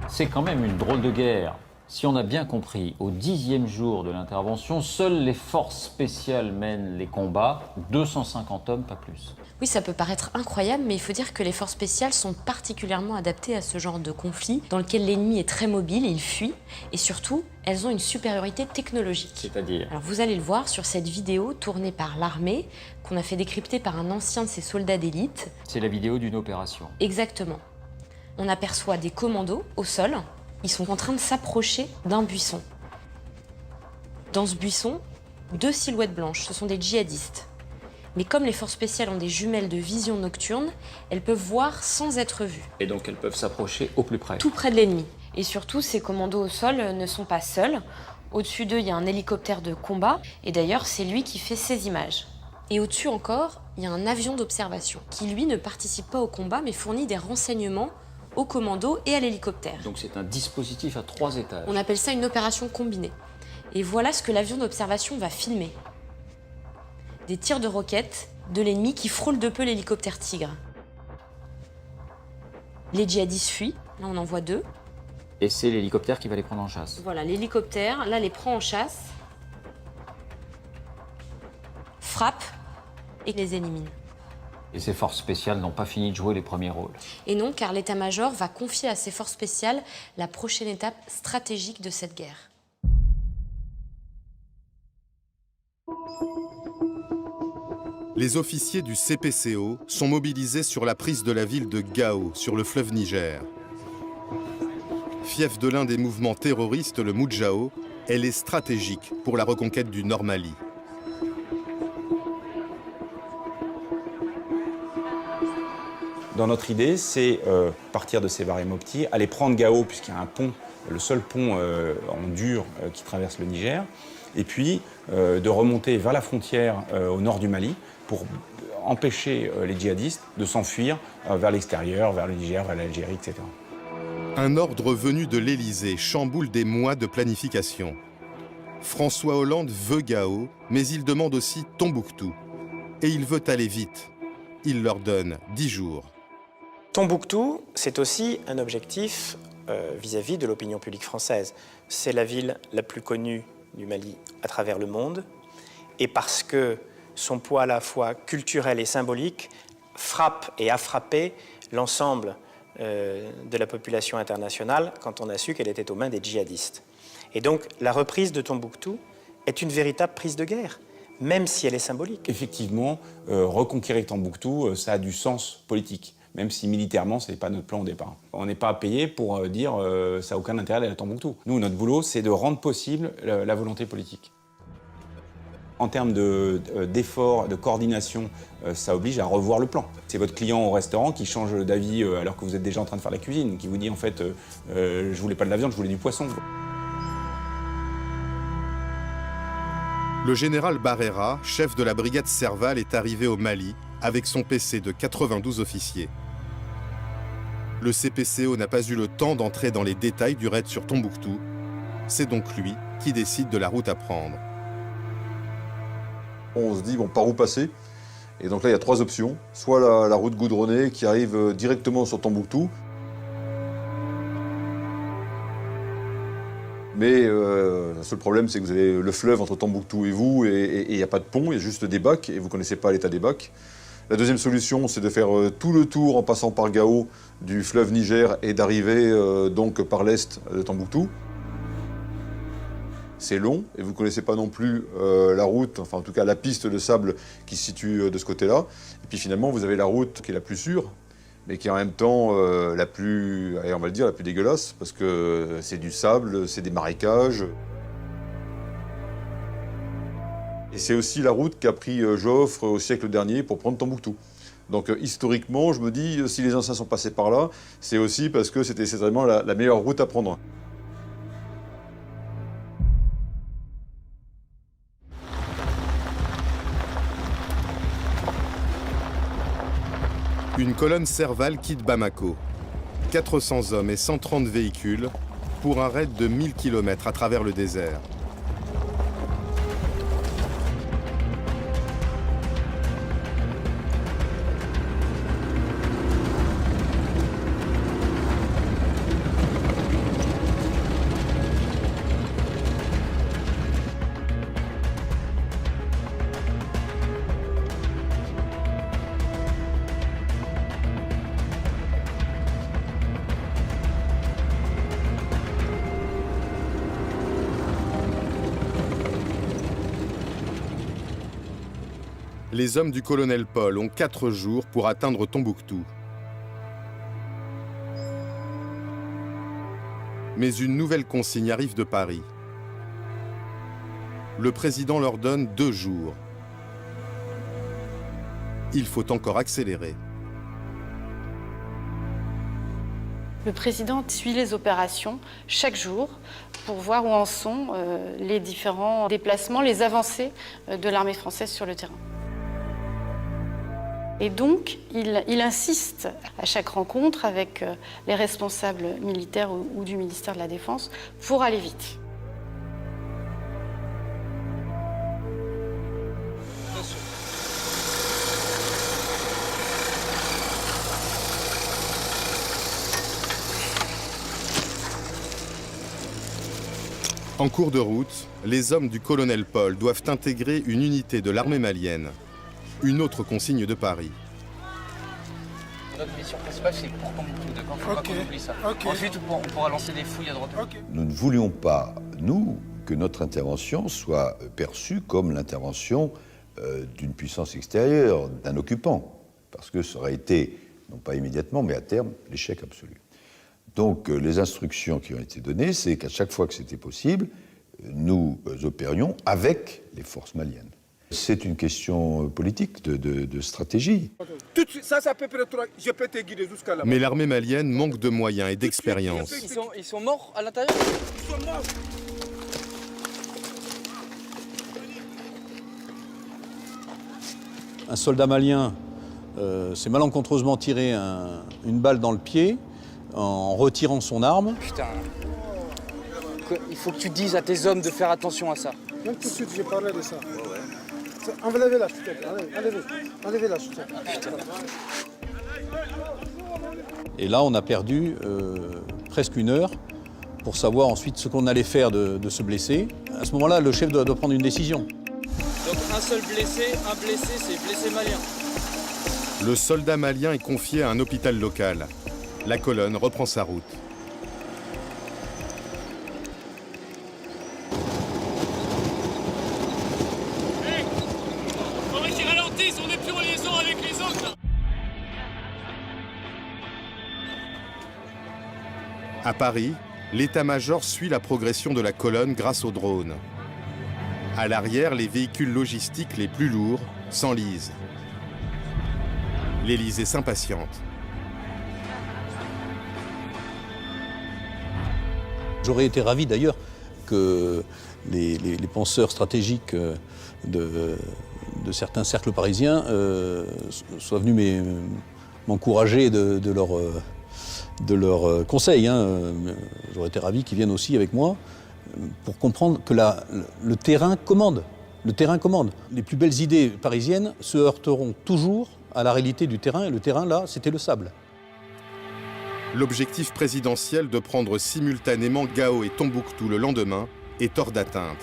C'est quand même une drôle de guerre. Si on a bien compris, au 10e jour de l'intervention, seules les forces spéciales mènent les combats, 250 hommes, pas plus. Oui, ça peut paraître incroyable, mais il faut dire que les forces spéciales sont particulièrement adaptées à ce genre de conflit, dans lequel l'ennemi est très mobile, il fuit, et surtout, elles ont une supériorité technologique. C'est-à-dire? Alors vous allez le voir sur cette vidéo tournée par l'armée, qu'on a fait décrypter par un ancien de ses soldats d'élite. C'est la vidéo d'une opération. Exactement. On aperçoit des commandos au sol. Ils sont en train de s'approcher d'un buisson. Dans ce buisson, 2 silhouettes blanches, ce sont des djihadistes. Mais comme les forces spéciales ont des jumelles de vision nocturne, elles peuvent voir sans être vues. Et donc elles peuvent s'approcher au plus près. Tout près de l'ennemi. Et surtout, ces commandos au sol ne sont pas seuls. Au-dessus d'eux, il y a un hélicoptère de combat. Et d'ailleurs, c'est lui qui fait ces images. Et au-dessus encore, il y a un avion d'observation qui, lui, ne participe pas au combat, mais fournit des renseignements au commando et à l'hélicoptère. Donc c'est un dispositif à 3 étages. On appelle ça une opération combinée. Et voilà ce que l'avion d'observation va filmer. Des tirs de roquettes de l'ennemi qui frôlent de peu l'hélicoptère Tigre. Les djihadistes fuient, là on en voit 2. Et c'est l'hélicoptère qui va les prendre en chasse. Voilà, l'hélicoptère, là les prend en chasse, frappe et les élimine. Et ces forces spéciales n'ont pas fini de jouer les premiers rôles. Et non, car l'état-major va confier à ces forces spéciales la prochaine étape stratégique de cette guerre. Les officiers du CPCO sont mobilisés sur la prise de la ville de Gao, sur le fleuve Niger. Fief de l'un des mouvements terroristes, le Moudjahou, elle est stratégique pour la reconquête du Nord Mali. Dans notre idée, c'est partir de Sévaré Mopti, aller prendre Gao, puisqu'il y a un pont, le seul pont en dur qui traverse le Niger, et puis de remonter vers la frontière au nord du Mali pour empêcher les djihadistes de s'enfuir vers l'extérieur, vers le Niger, vers l'Algérie, etc. Un ordre venu de l'Élysée chamboule des mois de planification. François Hollande veut Gao, mais il demande aussi Tombouctou. Et il veut aller vite. Il leur donne 10 jours. Tombouctou, c'est aussi un objectif vis-à-vis de l'opinion publique française. C'est la ville la plus connue du Mali à travers le monde. Et parce que son poids à la fois culturel et symbolique frappe et a frappé l'ensemble de la population internationale quand on a su qu'elle était aux mains des djihadistes. Et donc la reprise de Tombouctou est une véritable prise de guerre, même si elle est symbolique. Effectivement, reconquérir Tombouctou, ça a du sens politique, même si militairement, ce n'est pas notre plan au départ. On n'est pas payé pour dire ça n'a aucun intérêt d'aller à Tombouctou. Nous, notre boulot, c'est de rendre possible la volonté politique. En termes d'efforts, de coordination, ça oblige à revoir le plan. C'est votre client au restaurant qui change d'avis alors que vous êtes déjà en train de faire la cuisine, qui vous dit en fait je voulais pas de la viande, je voulais du poisson. Le général Barrera, chef de la brigade Serval, est arrivé au Mali avec son PC de 92 officiers. Le CPCO n'a pas eu le temps d'entrer dans les détails du raid sur Tombouctou. C'est donc lui qui décide de la route à prendre. On se dit, bon, par où passer? Et donc là, il y a 3 options. Soit la route goudronnée qui arrive directement sur Tombouctou. Mais le seul problème, c'est que vous avez le fleuve entre Tombouctou et vous, et il n'y a pas de pont, il y a juste des bacs, et vous ne connaissez pas l'état des bacs. La deuxième solution, c'est de faire tout le tour en passant par Gao du fleuve Niger et d'arriver donc par l'est de Tombouctou. C'est long, et vous ne connaissez pas non plus la route, enfin en tout cas la piste de sable qui se situe de ce côté-là. Et puis finalement, vous avez la route qui est la plus sûre, mais qui est en même temps la plus, allez, on va le dire, la plus dégueulasse, parce que c'est du sable, c'est des marécages. Et c'est aussi la route qu'a pris Joffre au siècle dernier pour prendre Tombouctou. Donc historiquement, je me dis, si les anciens sont passés par là, c'est aussi parce que c'était certainement la meilleure route à prendre. Une colonne Serval quitte Bamako. 400 hommes et 130 véhicules pour un raid de 1000 km à travers le désert. Les hommes du colonel Paul ont 4 jours pour atteindre Tombouctou. Mais une nouvelle consigne arrive de Paris. Le président leur donne 2 jours. Il faut encore accélérer. Le président suit les opérations chaque jour pour voir où en sont les différents déplacements, les avancées de l'armée française sur le terrain. Et donc, il insiste à chaque rencontre avec les responsables militaires ou du ministère de la Défense pour aller vite. En cours de route, les hommes du colonel Paul doivent intégrer une unité de l'armée malienne. Une autre consigne de Paris. Notre mission principale, c'est pour Tombouctou, d'accord? Faut pas qu'on oublie ça. Ensuite, on pourra lancer des fouilles à droite. Nous ne voulions pas, nous, que notre intervention soit perçue comme l'intervention d'une puissance extérieure, d'un occupant, parce que ça aurait été, non pas immédiatement, mais à terme, l'échec absolu. Donc les instructions qui ont été données, c'est qu'à chaque fois que c'était possible, nous opérions avec les forces maliennes. C'est une question politique, de stratégie. Tout de suite, ça peut être, je peux te guider jusqu'à là-bas. Mais l'armée malienne manque de moyens et d'expérience. Ils sont morts à l'intérieur? Ils sont morts. Un soldat malien s'est malencontreusement tiré une balle dans le pied en retirant son arme. Putain. Il faut que tu dises à tes hommes de faire attention à ça. Même tout de suite, j'ai parlé de ça. Enlevez-la, s'il te plaît. Enlevez-la, s'il te plaît. Putain. Et là, on a perdu presque 1 heure pour savoir ensuite ce qu'on allait faire de ce blessé. À ce moment-là, le chef doit prendre une décision. Donc un seul blessé, c'est blessé malien. Le soldat malien est confié à un hôpital local. La colonne reprend sa route. Faudrait qu'ils ralentissent, on n'est plus en liaison avec les autres là. À Paris, l'état-major suit la progression de la colonne grâce aux drones. À l'arrière, les véhicules logistiques les plus lourds s'enlisent. L'Élysée s'impatiente. J'aurais été ravi d'ailleurs que les penseurs stratégiques de certains cercles parisiens soient venus m'encourager de leurs conseils. J'aurais été ravi qu'ils viennent aussi avec moi pour comprendre que le terrain commande. Le terrain commande. Les plus belles idées parisiennes se heurteront toujours à la réalité du terrain, et le terrain, là, c'était le sable. L'objectif présidentiel de prendre simultanément Gao et Tombouctou le lendemain est hors d'atteinte.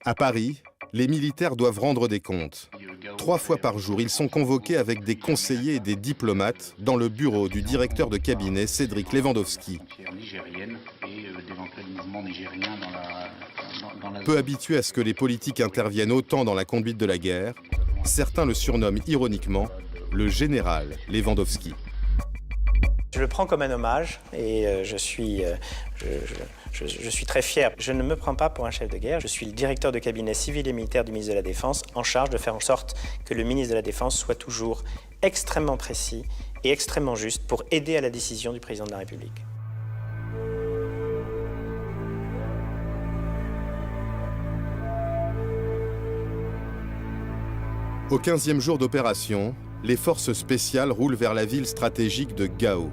À Paris, les militaires doivent rendre des comptes. 3 fois par jour, ils sont convoqués avec des conseillers et des diplomates dans le bureau du directeur de cabinet Cédric Lewandowski. Peu habitués à ce que les politiques interviennent autant dans la conduite de la guerre, certains le surnomment ironiquement le général Lewandowski. Je le prends comme un hommage et je suis très fier. Je ne me prends pas pour un chef de guerre. Je suis le directeur de cabinet civil et militaire du ministre de la Défense, en charge de faire en sorte que le ministre de la Défense soit toujours extrêmement précis et extrêmement juste pour aider à la décision du président de la République. Au 15e jour d'opération, les forces spéciales roulent vers la ville stratégique de Gao.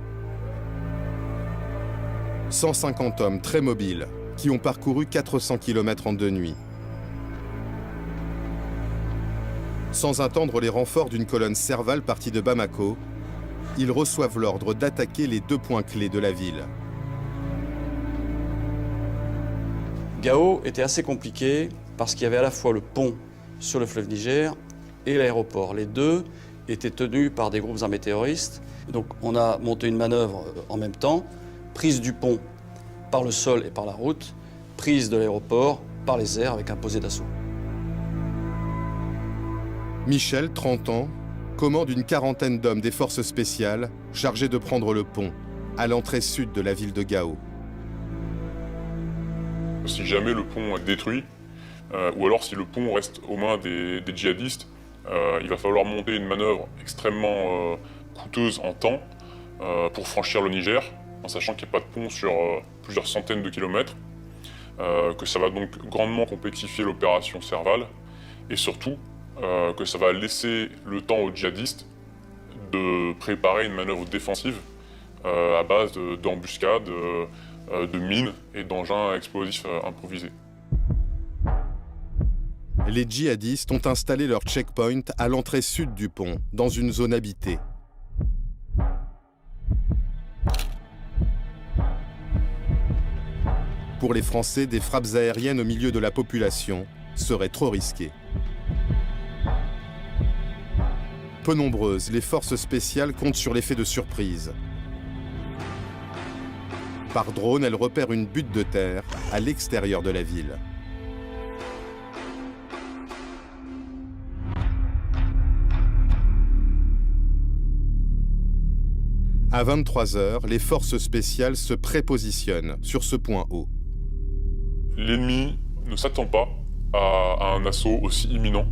150 hommes très mobiles qui ont parcouru 400 km en 2 nuits. Sans attendre les renforts d'une colonne Serval partie de Bamako, ils reçoivent l'ordre d'attaquer les 2 points clés de la ville. Gao était assez compliqué parce qu'il y avait à la fois le pont sur le fleuve Niger et l'aéroport. Les deux étaient tenus par des groupes armés terroristes. Donc on a monté une manœuvre en même temps, prise du pont par le sol et par la route, prise de l'aéroport par les airs avec un posé d'assaut. Michel, 30 ans, commande une quarantaine d'hommes des forces spéciales chargés de prendre le pont à l'entrée sud de la ville de Gao. Si jamais le pont est détruit, ou alors si le pont reste aux mains des djihadistes, il va falloir monter une manœuvre extrêmement coûteuse en temps pour franchir le Niger, en sachant qu'il n'y a pas de pont sur plusieurs centaines de kilomètres, que ça va donc grandement complexifier l'opération Serval, et surtout que ça va laisser le temps aux djihadistes de préparer une manœuvre défensive à base d'embuscades, de mines et d'engins explosifs improvisés. Les djihadistes ont installé leur checkpoint à l'entrée sud du pont, dans une zone habitée. Pour les Français, des frappes aériennes au milieu de la population seraient trop risquées. Peu nombreuses, les forces spéciales comptent sur l'effet de surprise. Par drone, elles repèrent une butte de terre à l'extérieur de la ville. À 23h, les forces spéciales se prépositionnent sur ce point haut. L'ennemi ne s'attend pas à un assaut aussi imminent.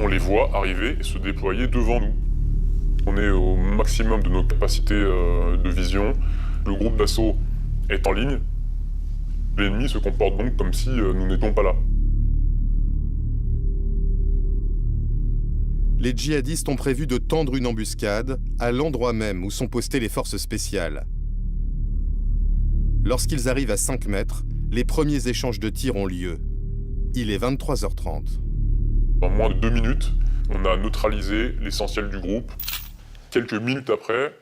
On les voit arriver et se déployer devant nous. On est au maximum de nos capacités de vision. Le groupe d'assaut est en ligne. L'ennemi se comporte donc comme si nous n'étions pas là. Les djihadistes ont prévu de tendre une embuscade à l'endroit même où sont postées les forces spéciales. Lorsqu'ils arrivent à 5 mètres, les premiers échanges de tirs ont lieu. Il est 23h30. En moins de 2 minutes, on a neutralisé l'essentiel du groupe. Quelques minutes après,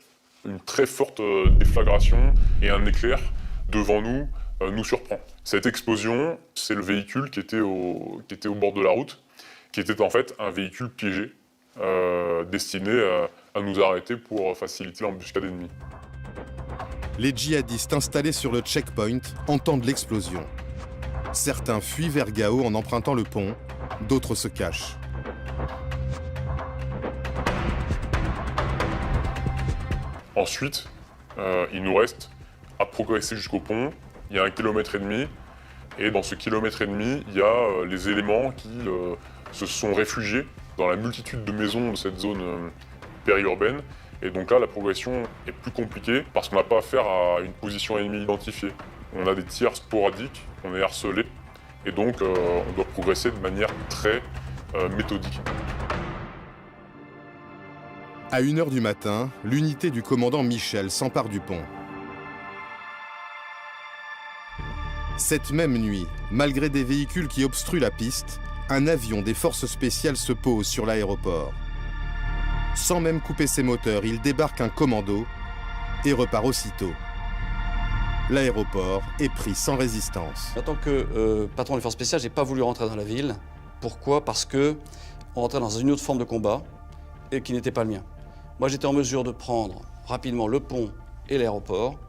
une très forte déflagration et un éclair devant nous nous surprend. Cette explosion, c'est le véhicule qui était au bord de la route, qui était en fait un véhicule piégé, destiné à nous arrêter pour faciliter l'embuscade ennemie. Les djihadistes installés sur le checkpoint entendent l'explosion. Certains fuient vers Gao en empruntant le pont, d'autres se cachent. Ensuite, il nous reste à progresser jusqu'au pont. Il y a 1,5 km, et dans ce 1,5 km, il y a les éléments qui se sont réfugiés dans la multitude de maisons de cette zone périurbaine. Et donc là, la progression est plus compliquée parce qu'on n'a pas affaire à une position ennemie identifiée. On a des tirs sporadiques, on est harcelé, et donc on doit progresser de manière très méthodique. À 1h du matin, l'unité du commandant Michel s'empare du pont. Cette même nuit, malgré des véhicules qui obstruent la piste, un avion des forces spéciales se pose sur l'aéroport. Sans même couper ses moteurs, il débarque un commando et repart aussitôt. L'aéroport est pris sans résistance. En tant que patron des forces spéciales, je n'ai pas voulu rentrer dans la ville. Pourquoi? Parce qu'on rentrait dans une autre forme de combat et qui n'était pas le mien. Moi, j'étais en mesure de prendre rapidement le pont et l'aéroport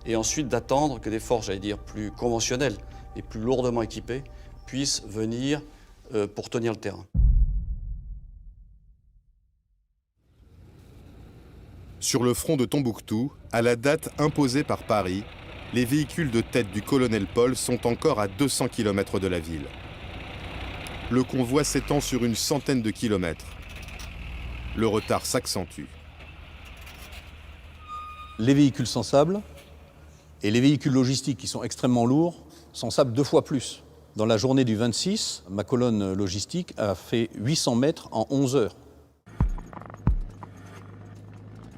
et ensuite d'attendre que des forces, j'allais dire, plus conventionnelles et plus lourdement équipées puissent venir pour tenir le terrain. Sur le front de Tombouctou, à la date imposée par Paris, les véhicules de tête du colonel Paul sont encore à 200 km de la ville. Le convoi s'étend sur une centaine de kilomètres. Le retard s'accentue. Les véhicules sensables et les véhicules logistiques qui sont extrêmement lourds sensables 2 fois plus. Dans la journée du 26, ma colonne logistique a fait 800 mètres en 11 heures.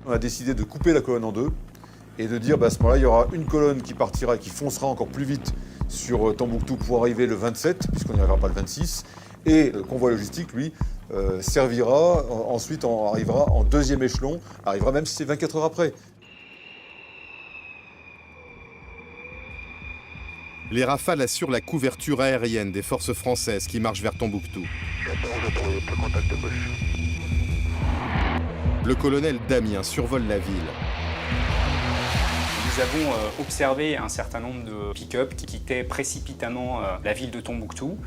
On a décidé de couper la colonne en deux et de dire à ce moment-là, il y aura une colonne qui partira, qui foncera encore plus vite sur Tombouctou pour arriver le 27, puisqu'on n'y arrivera pas le 26. Et le convoi logistique, lui, servira, ensuite on arrivera en deuxième échelon, arrivera même si c'est 24 heures après. Les Rafales assurent la couverture aérienne des forces françaises qui marchent vers Tombouctou. Le colonel Damien survole la ville. Nous avons observé un certain nombre de pick-up qui quittaient précipitamment la ville de Tombouctou.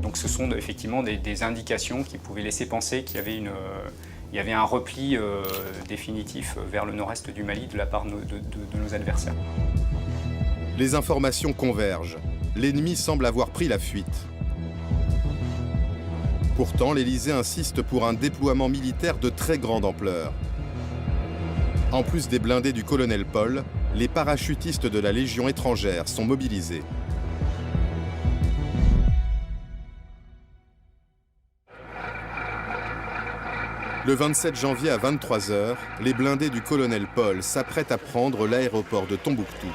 Donc ce sont effectivement des indications qui pouvaient laisser penser qu'il y avait un repli définitif vers le nord-est du Mali de la part de nos adversaires. Les informations convergent. L'ennemi semble avoir pris la fuite. Pourtant, l'Élysée insiste pour un déploiement militaire de très grande ampleur. En plus des blindés du colonel Paul, les parachutistes de la Légion étrangère sont mobilisés. Le 27 janvier à 23h, les blindés du colonel Paul s'apprêtent à prendre l'aéroport de Tombouctou.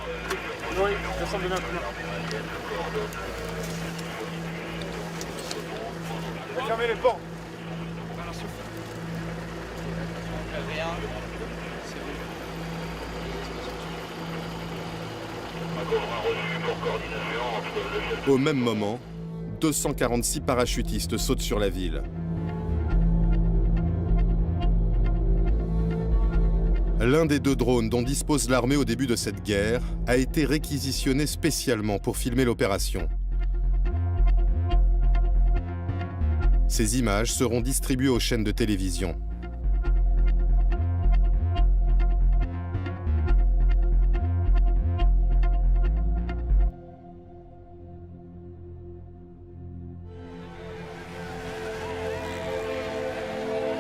Fermez les portes. Au même moment, 246 parachutistes sautent sur la ville. L'un des 2 drones dont dispose l'armée au début de cette guerre a été réquisitionné spécialement pour filmer l'opération. Ces images seront distribuées aux chaînes de télévision.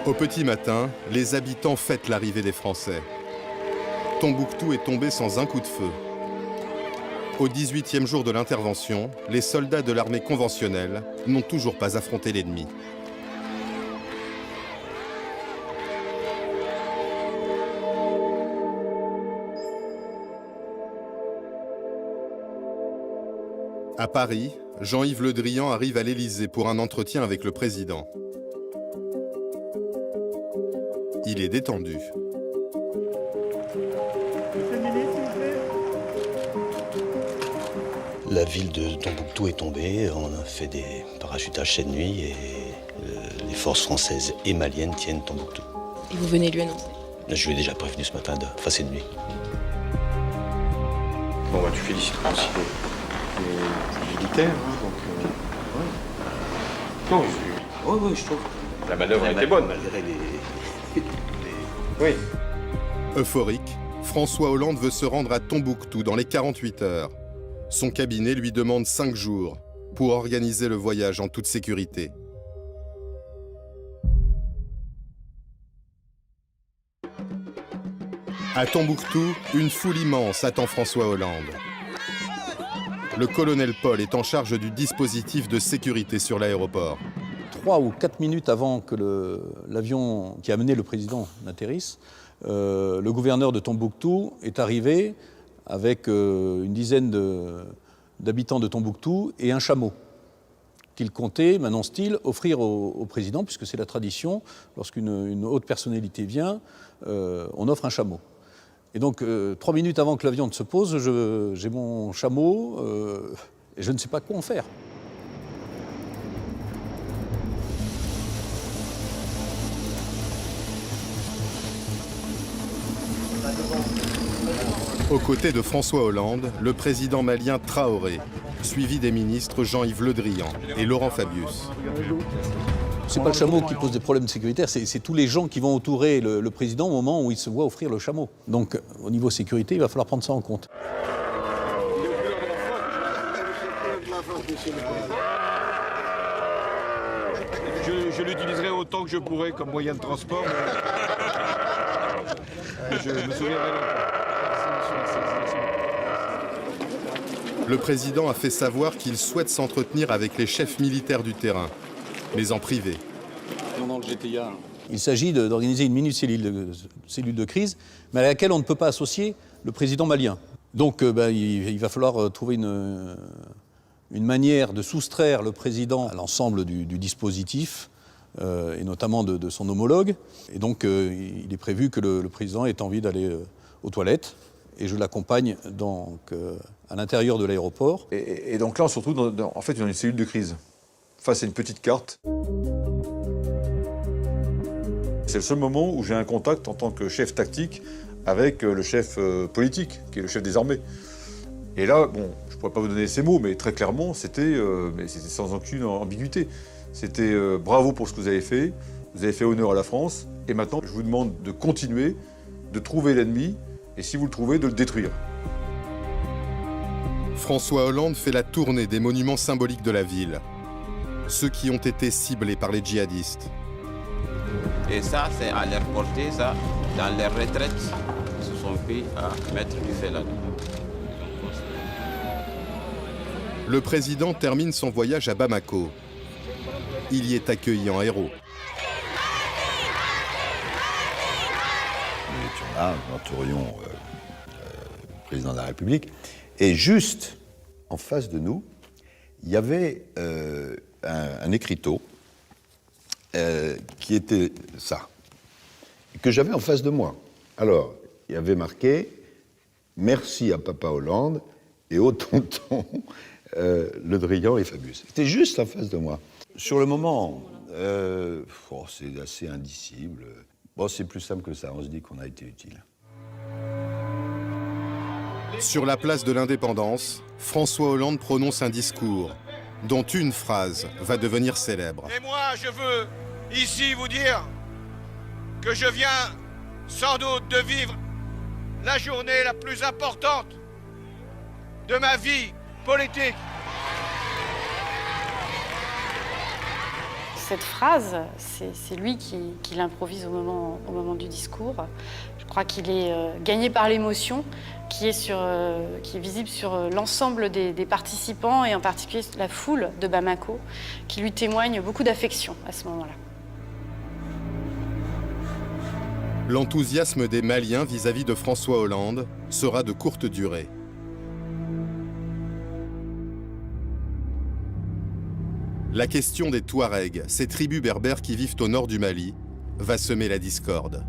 Au petit matin, les habitants fêtent l'arrivée des Français. Tombouctou est tombé sans un coup de feu. Au 18e jour de l'intervention, les soldats de l'armée conventionnelle n'ont toujours pas affronté l'ennemi. À Paris, Jean-Yves Le Drian arrive à l'Élysée pour un entretien avec le président. Il est détendu. La ville de Tombouctou est tombée, on a fait des parachutages cette nuit et les forces françaises et maliennes tiennent Tombouctou. Et vous venez lui annoncer? Je lui ai déjà prévenu ce matin, cette nuit. Bon, bah, tu félicites aussi les militaires, hein, donc... Non, oui, je trouve. La manœuvre était bonne. Malgré les... Oui. Euphorique, François Hollande veut se rendre à Tombouctou dans les 48 heures. Son cabinet lui demande 5 jours pour organiser le voyage en toute sécurité. À Tombouctou, une foule immense attend François Hollande. Le colonel Paul est en charge du dispositif de sécurité sur l'aéroport. 3 ou 4 minutes avant que l'avion qui a amené le président n'atterrisse, le gouverneur de Tombouctou est arrivé avec une dizaine d'habitants de Tombouctou et un chameau qu'il comptait, m'annonce-t-il, offrir au président, puisque c'est la tradition, lorsqu'une haute personnalité vient, on offre un chameau. Et donc, 3 minutes avant que l'avion ne se pose, j'ai mon chameau et je ne sais pas quoi en faire. Aux côtés de François Hollande, le président malien Traoré, suivi des ministres Jean-Yves Le Drian et Laurent Fabius. C'est pas le chameau qui pose des problèmes sécuritaires, c'est tous les gens qui vont entourer le président au moment où il se voit offrir le chameau. Donc, au niveau sécurité, il va falloir prendre ça en compte. Je l'utiliserai autant que je pourrai comme moyen de transport, mais je me souviendrai longtemps. Le président a fait savoir qu'il souhaite s'entretenir avec les chefs militaires du terrain, mais en privé. Il s'agit d'organiser une mini-cellule de crise, mais à laquelle on ne peut pas associer le président malien. Donc il va falloir trouver une manière de soustraire le président à l'ensemble du dispositif, et notamment de son homologue. Et donc il est prévu que le président ait envie d'aller aux toilettes, et je l'accompagne donc à l'intérieur de l'aéroport. Et donc là, on se retrouve en fait dans une cellule de crise, face à une petite carte. C'est le seul moment où j'ai un contact en tant que chef tactique avec le chef politique, qui est le chef des armées. Et là, bon, je ne pourrais pas vous donner ces mots, mais très clairement, c'était sans aucune ambiguïté. C'était bravo pour ce que vous avez fait honneur à la France, et maintenant, je vous demande de continuer, de trouver l'ennemi, et si vous le trouvez, de le détruire. François Hollande fait la tournée des monuments symboliques de la ville, ceux qui ont été ciblés par les djihadistes. Et ça, c'est à leur portée, ça, dans les retraites, ils se sont pris à mettre du feu là-dedans. Le président termine son voyage à Bamako. Il y est accueilli en héros. Nous étions là, nous entourions le président de la République. Et juste en face de nous, il y avait un écriteau qui était ça, que j'avais en face de moi. Alors, il y avait marqué « Merci à Papa Hollande et au tonton Le Drian et Fabius. C'était juste en face de moi. Sur le moment, c'est assez indicible. Bon, c'est plus simple que ça, on se dit qu'on a été utile. Sur la place de l'Indépendance, François Hollande prononce un discours dont une phrase va devenir célèbre. Et moi, je veux ici vous dire que je viens sans doute de vivre la journée la plus importante de ma vie politique. Cette phrase, c'est lui qui l'improvise au moment du discours. Je crois qu'il est gagné par l'émotion qui est visible sur l'ensemble des participants et en particulier la foule de Bamako qui lui témoigne beaucoup d'affection à ce moment-là. L'enthousiasme des Maliens vis-à-vis de François Hollande sera de courte durée. La question des Touaregs, ces tribus berbères qui vivent au nord du Mali, va semer la discorde.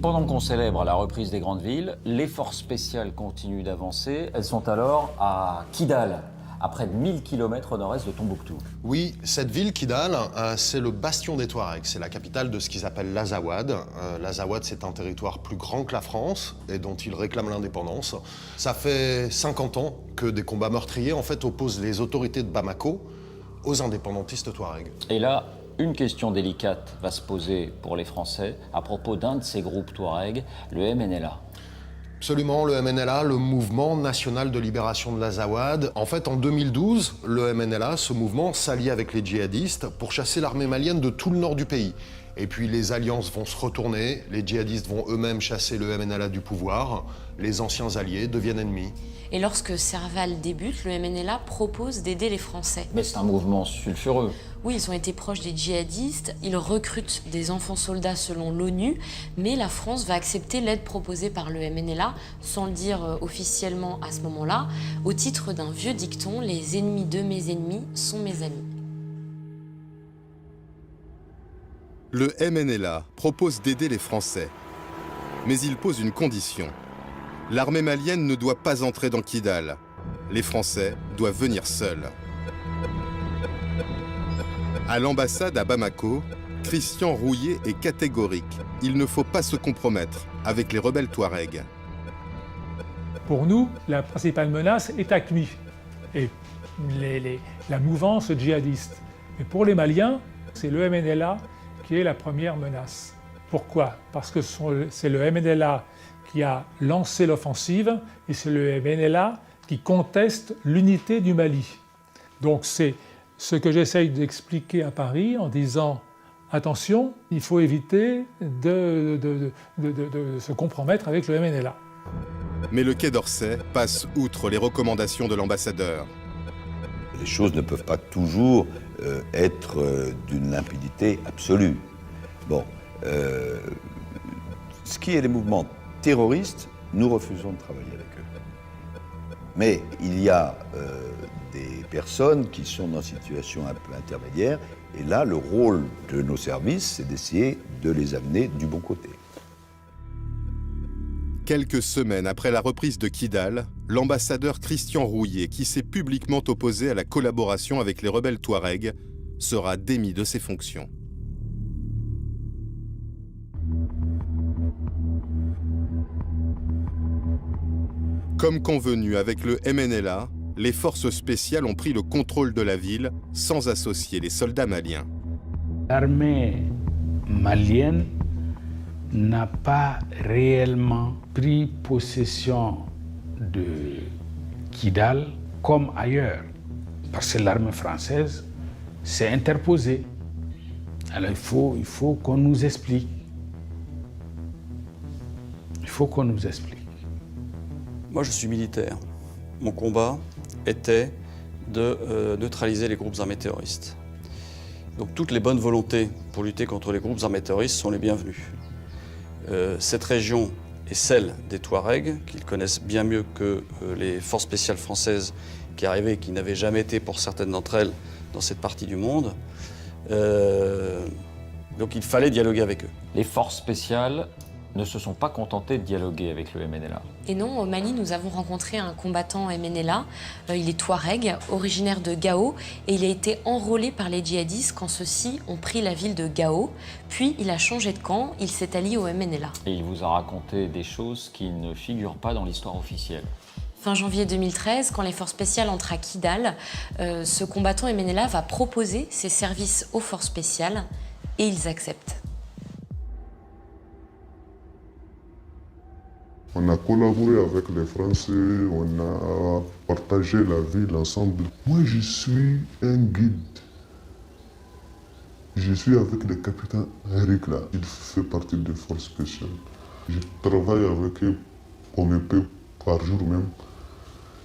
Pendant qu'on célèbre la reprise des grandes villes, les forces spéciales continuent d'avancer. Elles sont alors à Kidal, à près de 1000 km au nord-est de Tombouctou. Oui, cette ville, Kidal, c'est le bastion des Touaregs. C'est la capitale de ce qu'ils appellent l'Azawad. L'Azawad, c'est un territoire plus grand que la France et dont ils réclament l'indépendance. Ça fait 50 ans que des combats meurtriers, en fait, opposent les autorités de Bamako aux indépendantistes Touaregs. Et là, une question délicate va se poser pour les Français à propos d'un de ces groupes Touaregs, le MNLA. Absolument, le MNLA, le Mouvement National de Libération de l'Azawad. En fait, en 2012, le MNLA, ce mouvement, s'allie avec les djihadistes pour chasser l'armée malienne de tout le nord du pays. Et puis les alliances vont se retourner, les djihadistes vont eux-mêmes chasser le MNLA du pouvoir, les anciens alliés deviennent ennemis. Et lorsque Serval débute, le MNLA propose d'aider les Français. Mais c'est un mouvement sulfureux. Oui, ils ont été proches des djihadistes, ils recrutent des enfants soldats selon l'ONU, mais la France va accepter l'aide proposée par le MNLA, sans le dire officiellement à ce moment-là, au titre d'un vieux dicton, les ennemis de mes ennemis sont mes amis. Le MNLA propose d'aider les Français, mais il pose une condition. L'armée malienne ne doit pas entrer dans Kidal. Les Français doivent venir seuls. À l'ambassade à Bamako, Christian Rouillet est catégorique. Il ne faut pas se compromettre avec les rebelles Touaregs. Pour nous, la principale menace est AQMI et la mouvance djihadiste. Mais pour les Maliens, c'est le MNLA qui est la première menace. Pourquoi? Parce que c'est le MNLA qui a lancé l'offensive et c'est le MNLA qui conteste l'unité du Mali. Donc c'est ce que j'essaye d'expliquer à Paris en disant « Attention, il faut éviter de se compromettre avec le MNLA ». Mais le Quai d'Orsay passe outre les recommandations de l'ambassadeur. Les choses ne peuvent pas toujours être d'une limpidité absolue. Bon, ce qui est les mouvements terroristes, nous refusons de travailler avec eux. Mais il y a des personnes qui sont dans une situation un peu intermédiaire, et là, le rôle de nos services, c'est d'essayer de les amener du bon côté. Quelques semaines après la reprise de Kidal, l'ambassadeur Christian Rouillet, qui s'est publiquement opposé à la collaboration avec les rebelles Touaregs, sera démis de ses fonctions. Comme convenu avec le MNLA, les forces spéciales ont pris le contrôle de la ville sans associer les soldats maliens. L'armée malienne n'a pas réellement pris possession de Kidal comme ailleurs, parce que l'armée française s'est interposée. Alors il faut qu'on nous explique. Il faut qu'on nous explique. Moi, je suis militaire. Mon combat était de neutraliser les groupes armés terroristes. Donc toutes les bonnes volontés pour lutter contre les groupes armés terroristes sont les bienvenues. Cette région est celle des Touaregs, qu'ils connaissent bien mieux que les forces spéciales françaises qui arrivaient et qui n'avaient jamais été, pour certaines d'entre elles, dans cette partie du monde. Donc il fallait dialoguer avec eux. Les forces spéciales ne se sont pas contentés de dialoguer avec le MNLA. Et non, au Mali, nous avons rencontré un combattant MNLA. Il est Touareg, originaire de Gao, et il a été enrôlé par les djihadistes quand ceux-ci ont pris la ville de Gao. Puis il a changé de camp, il s'est allié au MNLA. Et il vous a raconté des choses qui ne figurent pas dans l'histoire officielle. Fin janvier 2013, quand les forces spéciales entrent à Kidal, ce combattant MNLA va proposer ses services aux forces spéciales et ils acceptent. On a collaboré avec les Français, on a partagé la ville ensemble. Moi, je suis un guide. Je suis avec le capitaine Eric là. Il fait partie des forces spéciales. Je travaille avec eux. On me paie par jour même.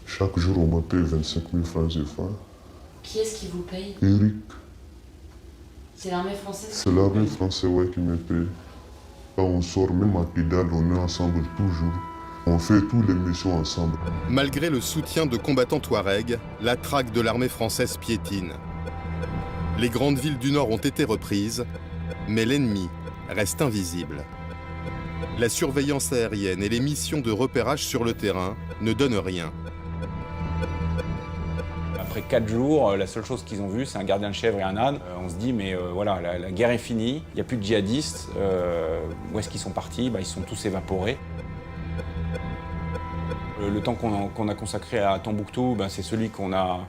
Chaque jour, on me paie 25 000 francs CFA. Qui est-ce qui vous paye? Eric. C'est l'armée française? C'est l'armée française ouais, qui me paye. Quand on sort, même à Kidal, on est ensemble toujours. On fait toutes les missions ensemble. Malgré le soutien de combattants touaregs, la traque de l'armée française piétine. Les grandes villes du Nord ont été reprises, mais l'ennemi reste invisible. La surveillance aérienne et les missions de repérage sur le terrain ne donnent rien. Après 4 jours, la seule chose qu'ils ont vue, c'est un gardien de chèvre et un âne. On se dit, mais voilà, la guerre est finie, il n'y a plus de djihadistes. Où est-ce qu'ils sont partis? Ils sont tous évaporés. Le temps qu'on a consacré à Tombouctou, c'est celui qu'on a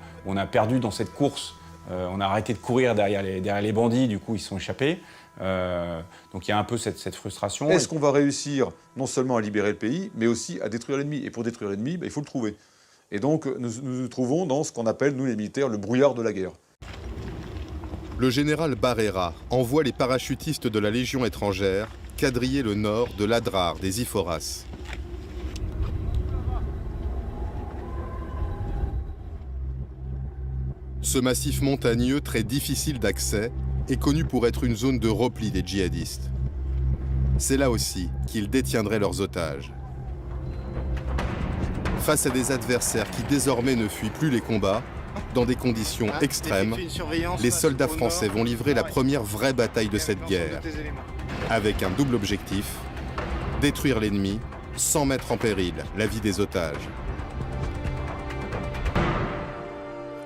perdu dans cette course. On a arrêté de courir derrière les bandits, du coup ils sont échappés. Donc il y a un peu cette frustration. Est-ce qu'on va réussir non seulement à libérer le pays, mais aussi à détruire l'ennemi? Et pour détruire l'ennemi, il faut le trouver. Et donc nous nous trouvons dans ce qu'on appelle, nous les militaires, le brouillard de la guerre. Le général Barrera envoie les parachutistes de la Légion étrangère quadriller le nord de l'Adrar des Iforas. Ce massif montagneux très difficile d'accès est connu pour être une zone de repli des djihadistes. C'est là aussi qu'ils détiendraient leurs otages. Face à des adversaires qui désormais ne fuient plus les combats, dans des conditions extrêmes, les soldats français vont livrer la première vraie bataille de cette guerre, avec un double objectif, détruire l'ennemi sans mettre en péril la vie des otages.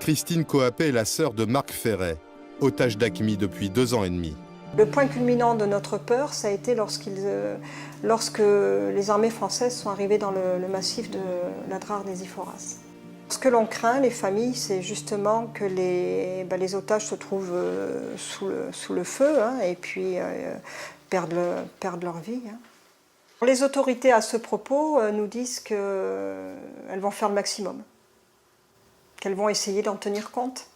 Christine Coapet est la sœur de Marc Ferret, otage d'AQMI depuis 2 ans et demi. Le point culminant de notre peur, ça a été lorsque les armées françaises sont arrivées dans le massif de l'Adrar des Iforas. Ce que l'on craint, les familles, c'est justement que les otages se trouvent sous le feu et puis perdent leur vie. Les autorités, à ce propos, nous disent qu'elles vont faire le maximum, qu'elles vont essayer d'en tenir compte.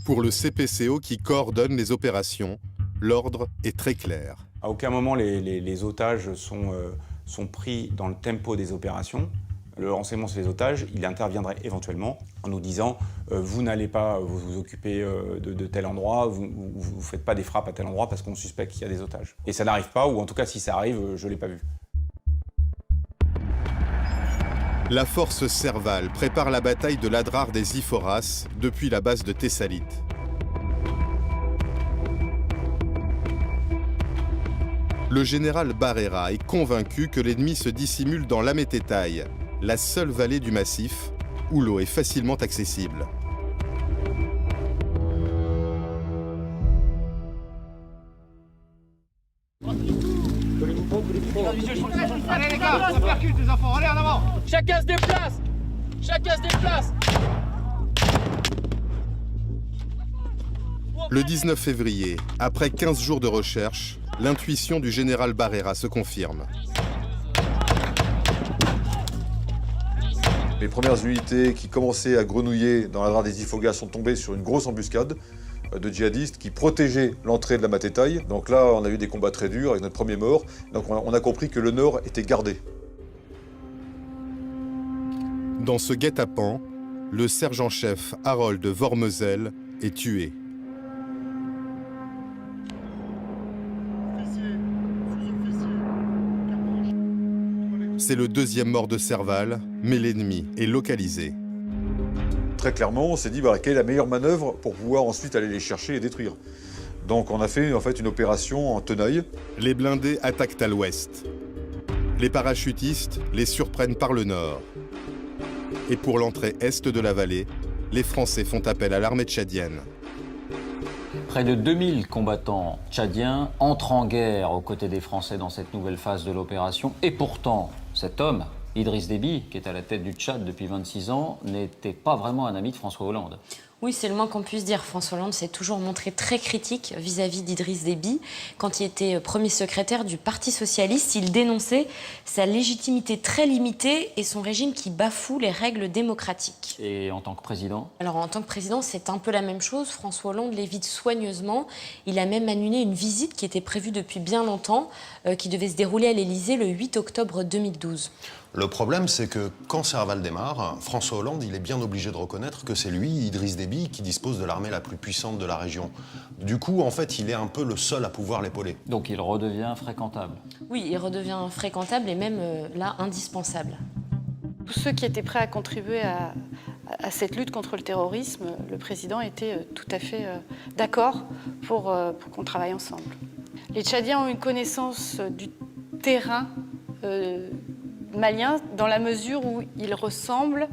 Pour le CPCO qui coordonne les opérations, l'ordre est très clair. À aucun moment les otages sont pris dans le tempo des opérations. Le renseignement sur les otages, il interviendrait éventuellement en nous disant vous n'allez pas vous occuper de tel endroit, vous ne faites pas des frappes à tel endroit parce qu'on suspecte qu'il y a des otages. Et ça n'arrive pas, ou en tout cas si ça arrive, je ne l'ai pas vu. La force Serval prépare la bataille de l'Adrar des Iforas depuis la base de Thessalite. Le général Barrera est convaincu que l'ennemi se dissimule dans l'Amététaï, la seule vallée du massif où l'eau est facilement accessible. Allez les gars, ça percute les enfants, allez en avant. Chacun se déplace. Chacun se déplace. Le 19 février, après 15 jours de recherche, l'intuition du général Barrera se confirme. Les premières unités qui commençaient à grenouiller dans l'Adrar des Ifogas sont tombées sur une grosse embuscade de djihadistes qui protégeaient l'entrée de la Matétaï. Donc là, on a eu des combats très durs avec notre premier mort. Donc on a compris que le nord était gardé. Dans ce guet-apens, le sergent-chef Harold Vormezel est tué. C'est le 2e mort de Serval, mais l'ennemi est localisé. Très clairement, on s'est dit quelle est la meilleure manœuvre pour pouvoir ensuite aller les chercher et les détruire. Donc on a fait en fait une opération en tenaille. Les blindés attaquent à l'ouest. Les parachutistes les surprennent par le nord. Et pour l'entrée est de la vallée, les Français font appel à l'armée tchadienne. Près de 2000 combattants tchadiens entrent en guerre aux côtés des Français dans cette nouvelle phase de l'opération. Et pourtant, cet homme, Idriss Déby, qui est à la tête du Tchad depuis 26 ans, n'était pas vraiment un ami de François Hollande. Oui, c'est le moins qu'on puisse dire. François Hollande s'est toujours montré très critique vis-à-vis d'Idriss Déby. Quand il était premier secrétaire du Parti socialiste, il dénonçait sa légitimité très limitée et son régime qui bafoue les règles démocratiques. Et en tant que président ? Alors en tant que président, c'est un peu la même chose. François Hollande l'évite soigneusement. Il a même annulé une visite qui était prévue depuis bien longtemps, qui devait se dérouler à l'Élysée le 8 octobre 2012. Le problème, c'est que quand Serval démarre, François Hollande, il est bien obligé de reconnaître que c'est lui, Idriss Déby, qui dispose de l'armée la plus puissante de la région. Du coup, en fait, il est un peu le seul à pouvoir l'épauler. Donc il redevient fréquentable. Oui, il redevient fréquentable et même là, indispensable. Tous ceux qui étaient prêts à contribuer à cette lutte contre le terrorisme, le président était tout à fait d'accord pour qu'on travaille ensemble. Les Tchadiens ont une connaissance du terrain malien dans la mesure où il ressemble,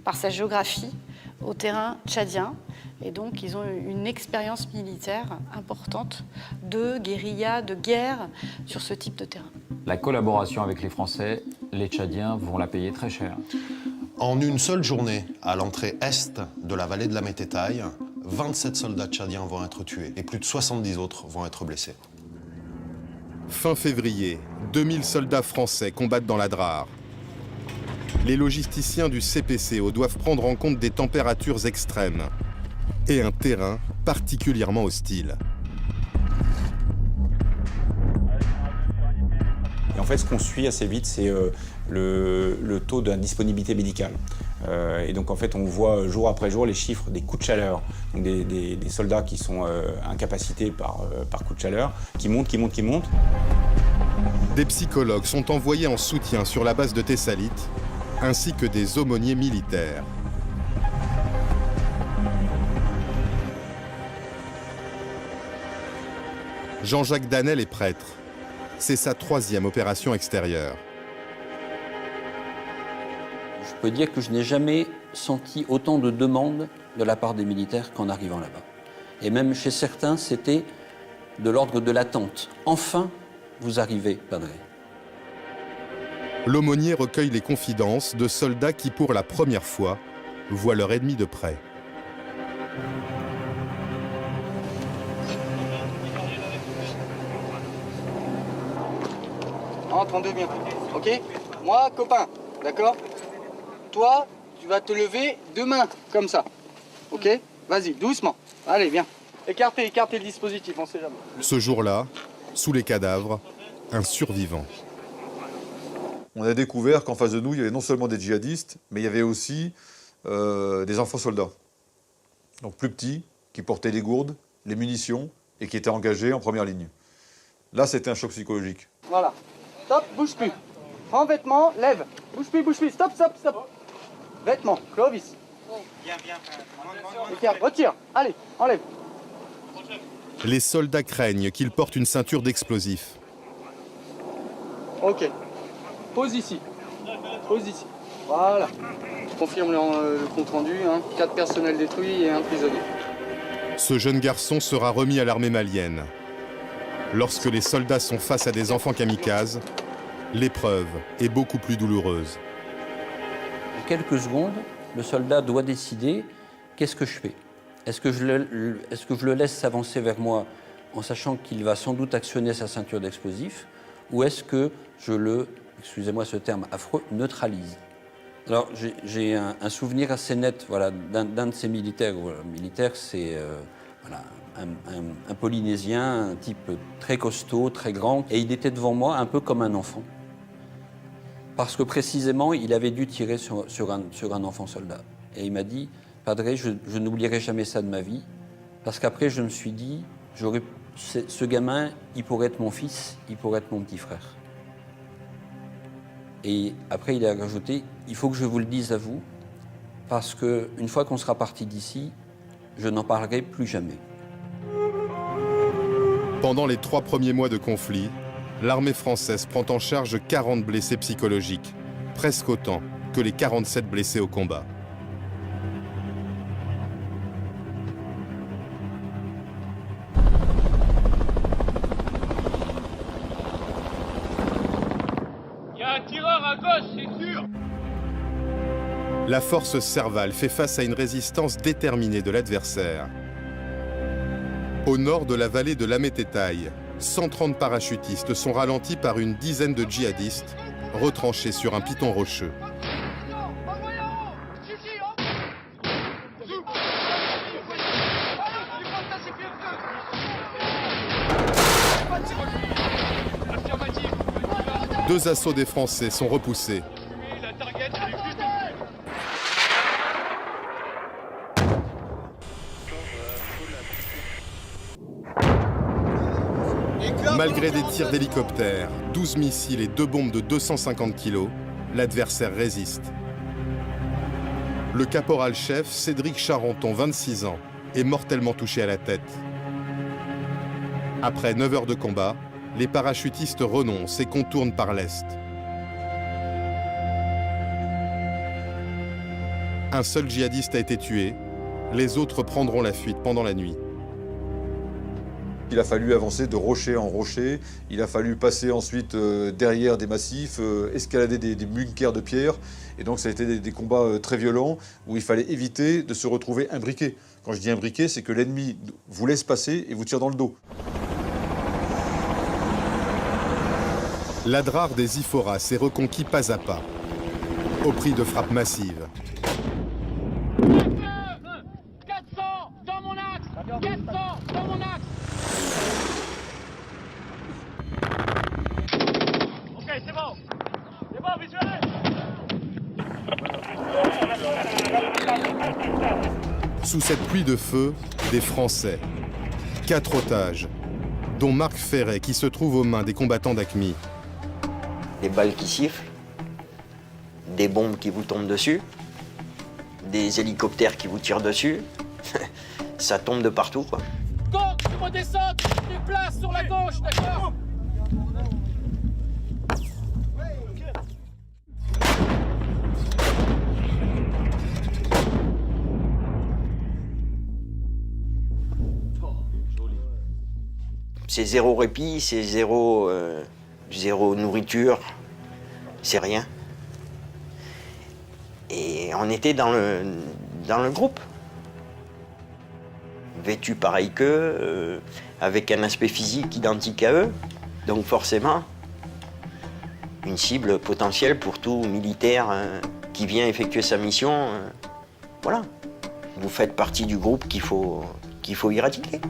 par sa géographie, au terrain tchadien. Et donc, ils ont une expérience militaire importante de guérilla, de guerre sur ce type de terrain. La collaboration avec les Français, les Tchadiens vont la payer très cher. En une seule journée, à l'entrée est de la vallée de la Mététaille, 27 soldats tchadiens vont être tués et plus de 70 autres vont être blessés. Fin février, 2000 soldats français combattent dans la Drare. Les logisticiens du CPCO doivent prendre en compte des températures extrêmes et un terrain particulièrement hostile. Et en fait, ce qu'on suit assez vite, c'est le taux d'indisponibilité médicale. Et donc, en fait, on voit jour après jour les chiffres des coups de chaleur, donc des soldats qui sont incapacités par coup de chaleur, qui montent. Des psychologues sont envoyés en soutien sur la base de Thessalite, ainsi que des aumôniers militaires. Jean-Jacques Danel est prêtre. C'est sa 3e opération extérieure. Je peux dire que je n'ai jamais senti autant de demandes de la part des militaires qu'en arrivant là-bas. Et même chez certains, c'était de l'ordre de l'attente. Enfin, vous arrivez, Padre. L'aumônier recueille les confidences de soldats qui, pour la première fois, voient leur ennemi de près. Entendez bien, ok? Moi, copain, d'accord? Toi, tu vas te lever 2 mains, comme ça, ok? Vas-y, doucement. Allez, viens. Écartez le dispositif, on sait jamais. Ce jour-là, sous les cadavres, un survivant. On a découvert qu'en face de nous, il y avait non seulement des djihadistes, mais il y avait aussi des enfants soldats. Donc plus petits, qui portaient les gourdes, les munitions, et qui étaient engagés en première ligne. Là, c'était un choc psychologique. Voilà. Stop, bouge plus. Prends vêtements, lève. Bouge plus. Stop. Vêtements, Clovis. Viens. Retire. Allez, enlève. Les soldats craignent qu'il porte une ceinture d'explosifs. Ok. Pose ici. Voilà. Confirme le compte rendu. 4 personnels détruits et 1 prisonnier. Ce jeune garçon sera remis à l'armée malienne. Lorsque les soldats sont face à des enfants kamikazes, l'épreuve est beaucoup plus douloureuse. En quelques secondes, le soldat doit décider qu'est-ce que je fais. Est-ce que je le laisse s'avancer vers moi en sachant qu'il va sans doute actionner sa ceinture d'explosifs, ou est-ce que je le, excusez-moi ce terme affreux, neutralise? Alors j'ai un souvenir assez net d'un de ces militaires. Le militaire, c'est un Polynésien, un type très costaud, très grand, et il était devant moi un peu comme un enfant. Parce que précisément, il avait dû tirer sur un enfant soldat. Et il m'a dit, Padre, je n'oublierai jamais ça de ma vie, parce qu'après je me suis dit, ce gamin, il pourrait être mon fils, il pourrait être mon petit frère. Et après, il a rajouté, il faut que je vous le dise à vous, parce qu'une fois qu'on sera parti d'ici, je n'en parlerai plus jamais. Pendant les 3 premiers mois de conflit, l'armée française prend en charge 40 blessés psychologiques, presque autant que les 47 blessés au combat. Il y a un tireur à gauche, c'est sûr. La force Serval fait face à une résistance déterminée de l'adversaire. Au nord de la vallée de l'Amététaï, 130 parachutistes sont ralentis par une dizaine de djihadistes retranchés sur un piton rocheux. Deux assauts des Français sont repoussés. Malgré des tirs d'hélicoptères, 12 missiles et 2 bombes de 250 kg, l'adversaire résiste. Le caporal-chef Cédric Charenton, 26 ans, est mortellement touché à la tête. Après 9 heures de combat, les parachutistes renoncent et contournent par l'est. Un seul djihadiste a été tué, les autres prendront la fuite pendant la nuit. Il a fallu avancer de rocher en rocher, il a fallu passer ensuite derrière des massifs, escalader des bunkers de pierre. Et donc ça a été des combats très violents où il fallait éviter de se retrouver imbriqué. Quand je dis imbriqué, c'est que l'ennemi vous laisse passer et vous tire dans le dos. L'Adrar des Iforas est reconquis pas à pas, au prix de frappes massives. 400 dans mon axe. 400 dans mon axe. Ok, c'est bon. C'est bon, visuel. Sous cette pluie de feu, des Français. 4 otages, dont Marc Ferret qui se trouve aux mains des combattants d'AQMI. Des balles qui sifflent, des bombes qui vous tombent dessus, des hélicoptères qui vous tirent dessus. Ça tombe de partout, quoi. Donc, tu redescends, tu te déplaces sur la gauche, d'accord? C'est zéro répit, c'est zéro nourriture, c'est rien. Et on était dans le groupe. Vêtus pareil qu'eux, avec un aspect physique identique à eux. Donc forcément, une cible potentielle pour tout militaire qui vient effectuer sa mission. Voilà. Vous faites partie du groupe qu'il faut éradiquer.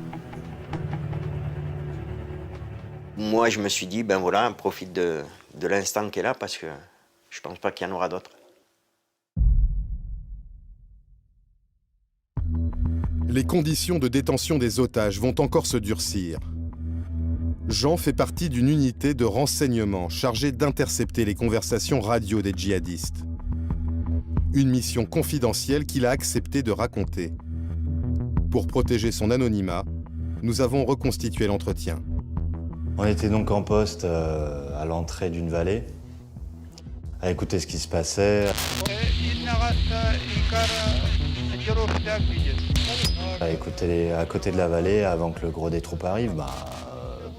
Moi, je me suis dit, ben voilà, profite de l'instant qui est là parce que je pense pas qu'il y en aura d'autres. Les conditions de détention des otages vont encore se durcir. Jean fait partie d'une unité de renseignement chargée d'intercepter les conversations radio des djihadistes. Une mission confidentielle qu'il a accepté de raconter. Pour protéger son anonymat, nous avons reconstitué l'entretien. On était donc en poste à l'entrée d'une vallée, à écouter ce qui se passait. À écouter à côté de la vallée avant que le gros des troupes arrive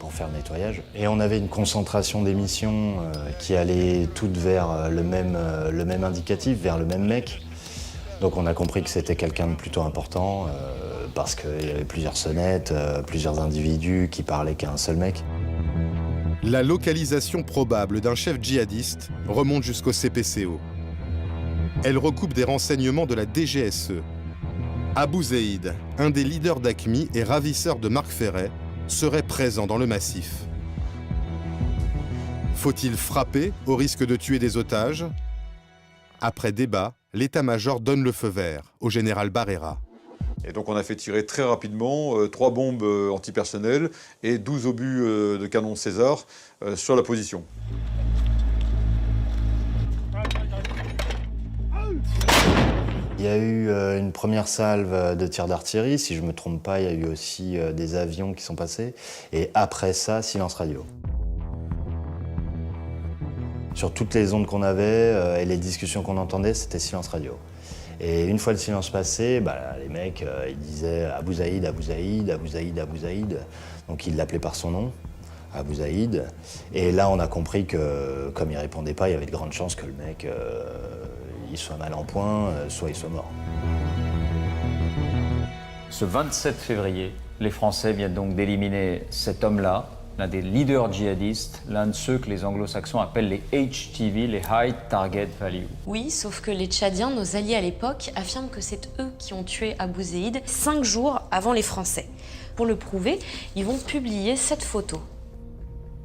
pour faire le nettoyage. Et on avait une concentration d'émissions qui allait toutes vers le même indicatif, vers le même mec. Donc on a compris que c'était quelqu'un de plutôt important parce qu'il y avait plusieurs sonnettes, plusieurs individus qui parlaient qu'à un seul mec. La localisation probable d'un chef djihadiste remonte jusqu'au CPCO. Elle recoupe des renseignements de la DGSE. Abou Zeid, un des leaders d'AQMI et ravisseur de Marc Ferret, serait présent dans le massif. Faut-il frapper au risque de tuer des otages? Après débat, l'état-major donne le feu vert au général Barrera. Et donc on a fait tirer très rapidement 3 bombes antipersonnelles et 12 obus de canon César sur la position. Il Il y a eu une première salve de tirs d'artillerie, si je ne me trompe pas, il y a eu aussi des avions qui sont passés. Et après ça, silence radio. Sur toutes les ondes qu'on avait et les discussions qu'on entendait, c'était silence radio. Et une fois le silence passé, les mecs, ils disaient Abou Zaïd, Abou Zaïd, Abou Zaïd, Abou Zaïd. Donc ils l'appelaient par son nom, Abou Zaïd. Et là, on a compris que, comme il répondait pas, il y avait de grandes chances que le mec, il soit mal en point, soit il soit mort. Ce 27 février, les Français viennent donc d'éliminer cet homme-là, l'un des leaders djihadistes, l'un de ceux que les anglo-saxons appellent les HTV, les High Target Value. Oui, sauf que les Tchadiens, nos alliés à l'époque, affirment que c'est eux qui ont tué Abou Zaïd 5 jours avant les Français. Pour le prouver, ils vont publier cette photo.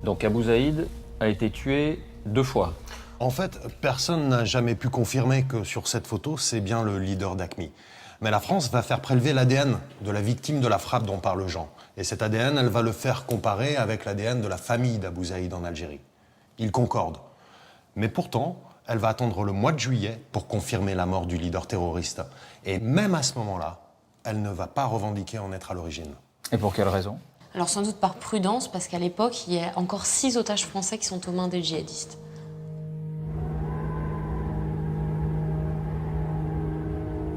Donc Abou Zaïd a été tué 2 fois. En fait, personne n'a jamais pu confirmer que sur cette photo, c'est bien le leader d'AQMI. Mais la France va faire prélever l'ADN de la victime de la frappe dont parle Jean. Et cet ADN, elle va le faire comparer avec l'ADN de la famille d'Abou Zaïd en Algérie. Ils concordent. Mais pourtant, elle va attendre le mois de juillet pour confirmer la mort du leader terroriste. Et même à ce moment-là, elle ne va pas revendiquer en être à l'origine. Et pour quelle raison? Alors sans doute par prudence, parce qu'à l'époque, il y a encore 6 otages français qui sont aux mains des djihadistes.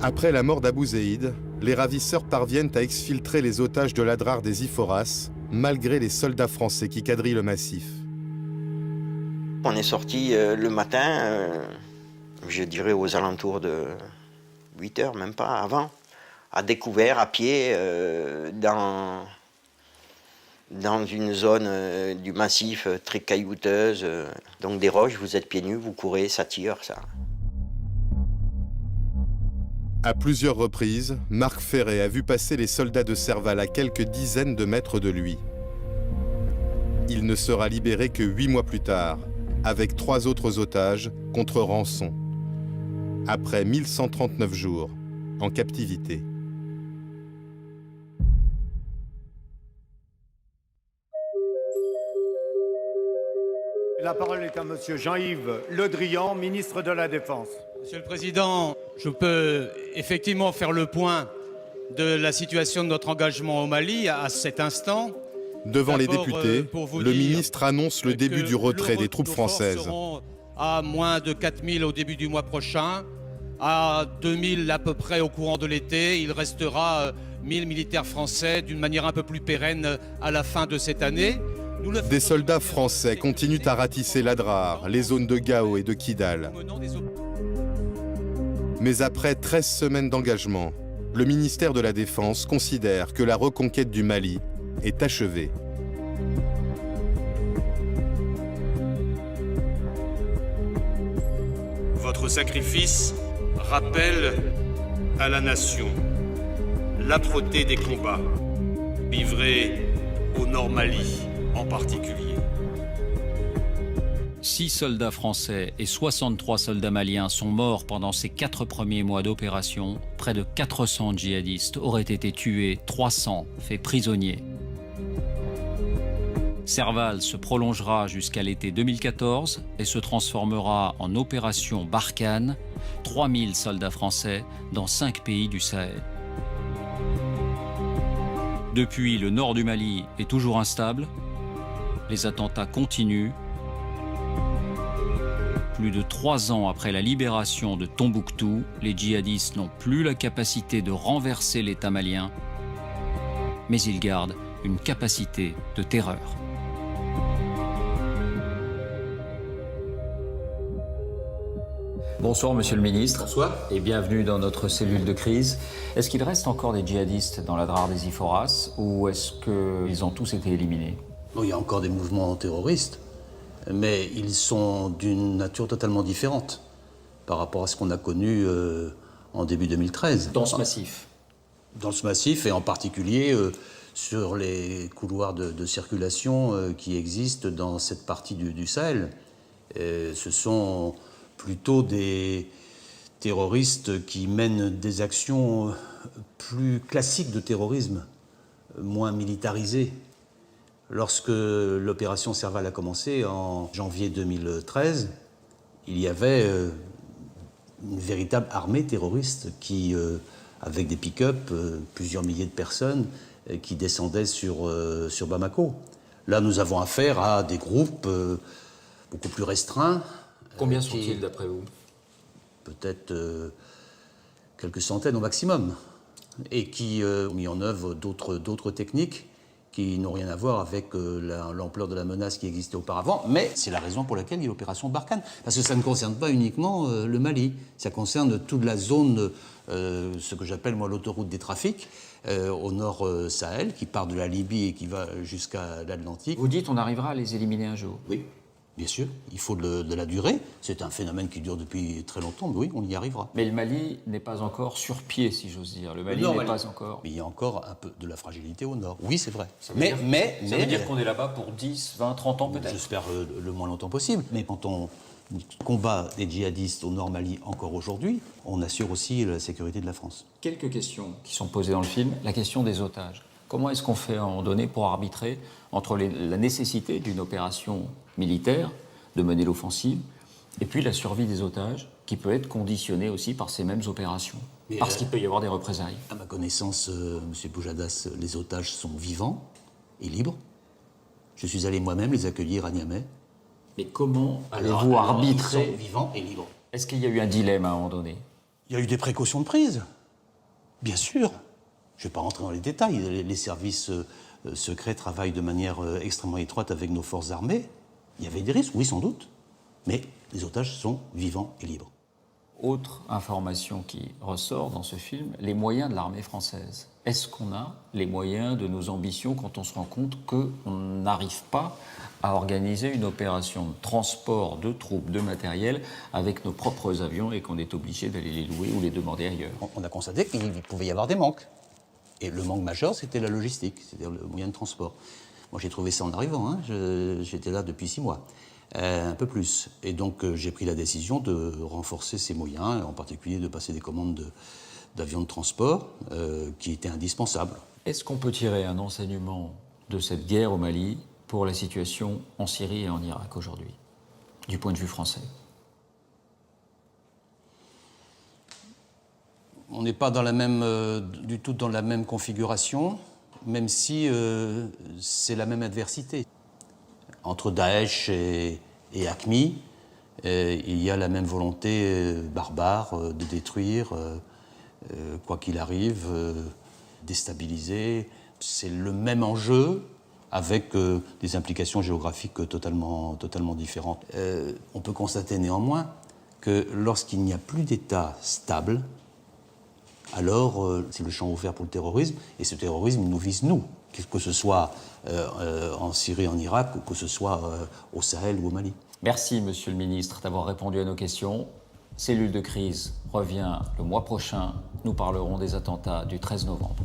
Après la mort d'Abou Zaïd, les ravisseurs parviennent à exfiltrer les otages de l'Adrar des Iforas, malgré les soldats français qui quadrillent le massif. On est sorti le matin, je dirais aux alentours de 8 heures, même pas avant, à découvert, à pied, dans une zone du massif très caillouteuse. Donc des roches, vous êtes pieds nus, vous courez, ça tire, ça. À plusieurs reprises, Marc Ferré a vu passer les soldats de Serval à quelques dizaines de mètres de lui. Il ne sera libéré que 8 mois plus tard, avec 3 autres otages contre rançon, après 1139 jours en captivité. La parole est à monsieur Jean-Yves Le Drian, ministre de la Défense. Monsieur le Président, je peux effectivement faire le point de la situation de notre engagement au Mali à cet instant. Devant les députés, le ministre annonce le début du retrait des troupes françaises. À moins de 4000 au début du mois prochain, à 2000 à peu près au courant de l'été. Il restera 1000 militaires français d'une manière un peu plus pérenne à la fin de cette année. Des soldats français continuent à ratisser l'Adrar, les zones de Gao et de Kidal. Mais après 13 semaines d'engagement, le ministère de la Défense considère que la reconquête du Mali est achevée. Votre sacrifice rappelle à la nation l'âpreté des combats livrés au Nord Mali en particulier. 6 soldats français et 63 soldats maliens sont morts pendant ces 4 premiers mois d'opération. Près de 400 djihadistes auraient été tués, 300 faits prisonniers. Serval se prolongera jusqu'à l'été 2014 et se transformera en opération Barkhane, 3000 soldats français dans 5 pays du Sahel. Depuis, le nord du Mali est toujours instable. Les attentats continuent. Plus de 3 ans après la libération de Tombouctou, les djihadistes n'ont plus la capacité de renverser l'État malien, mais ils gardent une capacité de terreur. Bonsoir Monsieur le Ministre. Bonsoir. Et bienvenue dans notre cellule de crise. Est-ce qu'il reste encore des djihadistes dans l'Adrar des Iforas ou est-ce qu'ils ont tous été éliminés? Il y a encore des mouvements terroristes, mais ils sont d'une nature totalement différente par rapport à ce qu'on a connu en début 2013. Dans ce massif? Dans ce massif, et en particulier sur les couloirs de circulation qui existent dans cette partie du Sahel. Ce sont plutôt des terroristes qui mènent des actions plus classiques de terrorisme, moins militarisées. Lorsque l'opération Serval a commencé en janvier 2013, il y avait une véritable armée terroriste qui, avec des pick-up, plusieurs milliers de personnes qui descendaient sur Bamako. Là, nous avons affaire à des groupes beaucoup plus restreints. Combien sont-ils d'après vous? Peut-être quelques centaines au maximum. Et qui ont mis en œuvre d'autres techniques qui n'ont rien à voir avec l'ampleur de la menace qui existait auparavant. Mais c'est la raison pour laquelle il y a l'opération Barkhane. Parce que ça ne concerne pas uniquement le Mali. Ça concerne toute la zone, ce que j'appelle moi l'autoroute des trafics, au nord Sahel, qui part de la Libye et qui va jusqu'à l'Atlantique. Vous dites on arrivera à les éliminer un jour? Oui, bien sûr. Il faut de la durée. C'est un phénomène qui dure depuis très longtemps, mais oui, on y arrivera. Mais le Mali n'est pas encore sur pied, si j'ose dire. Le Mali n'est pas encore... Mais il y a encore un peu de la fragilité au nord. Oui, c'est vrai. Ça veut dire qu'on est là-bas pour 10, 20, 30 ans peut-être? J'espère le moins longtemps possible. Mais quand on combat des djihadistes au nord Mali encore aujourd'hui, on assure aussi la sécurité de la France. Quelques questions qui sont posées dans le film. La question des otages. Comment est-ce qu'on fait à un moment donné pour arbitrer entre la nécessité d'une opération militaire, de mener l'offensive, et puis la survie des otages, qui peut être conditionnée aussi par ces mêmes opérations, parce qu'il peut y avoir des représailles? À ma connaissance, M. Boujadas, les otages sont vivants et libres. Je suis allé moi-même les accueillir à Niamey. Mais comment allez-vous arbitrer? Ils sont vivants et libres. Est-ce qu'il y a eu un dilemme à un moment donné? Il y a eu des précautions de prise, bien sûr. Je ne vais pas rentrer dans les détails. Les services secrets travaillent de manière extrêmement étroite avec nos forces armées. Il y avait des risques, oui, sans doute. Mais les otages sont vivants et libres. Autre information qui ressort dans ce film, les moyens de l'armée française. Est-ce qu'on a les moyens de nos ambitions quand on se rend compte qu'on n'arrive pas à organiser une opération de transport de troupes, de matériel, avec nos propres avions et qu'on est obligé d'aller les louer ou les demander ailleurs? On a constaté qu'il pouvait y avoir des manques. Et le manque majeur, c'était la logistique, c'est-à-dire le moyen de transport. Moi, j'ai trouvé ça en arrivant, hein. J'étais là depuis 6 mois, un peu plus. Et donc, j'ai pris la décision de renforcer ces moyens, en particulier de passer des commandes d'avions de transport, qui étaient indispensables. Est-ce qu'on peut tirer un enseignement de cette guerre au Mali pour la situation en Syrie et en Irak aujourd'hui, du point de vue français? On n'est pas du tout dans la même configuration, même si c'est la même adversité. Entre Daesh et AQMI, il y a la même volonté barbare de détruire, quoi qu'il arrive, déstabiliser. C'est le même enjeu avec des implications géographiques totalement différentes. On peut constater néanmoins que lorsqu'il n'y a plus d'État stable, alors c'est le champ ouvert pour le terrorisme, et ce terrorisme nous vise nous, que ce soit en Syrie, en Irak, ou que ce soit au Sahel ou au Mali. Merci, Monsieur le Ministre, d'avoir répondu à nos questions. Cellule de crise revient le mois prochain. Nous parlerons des attentats du 13 novembre.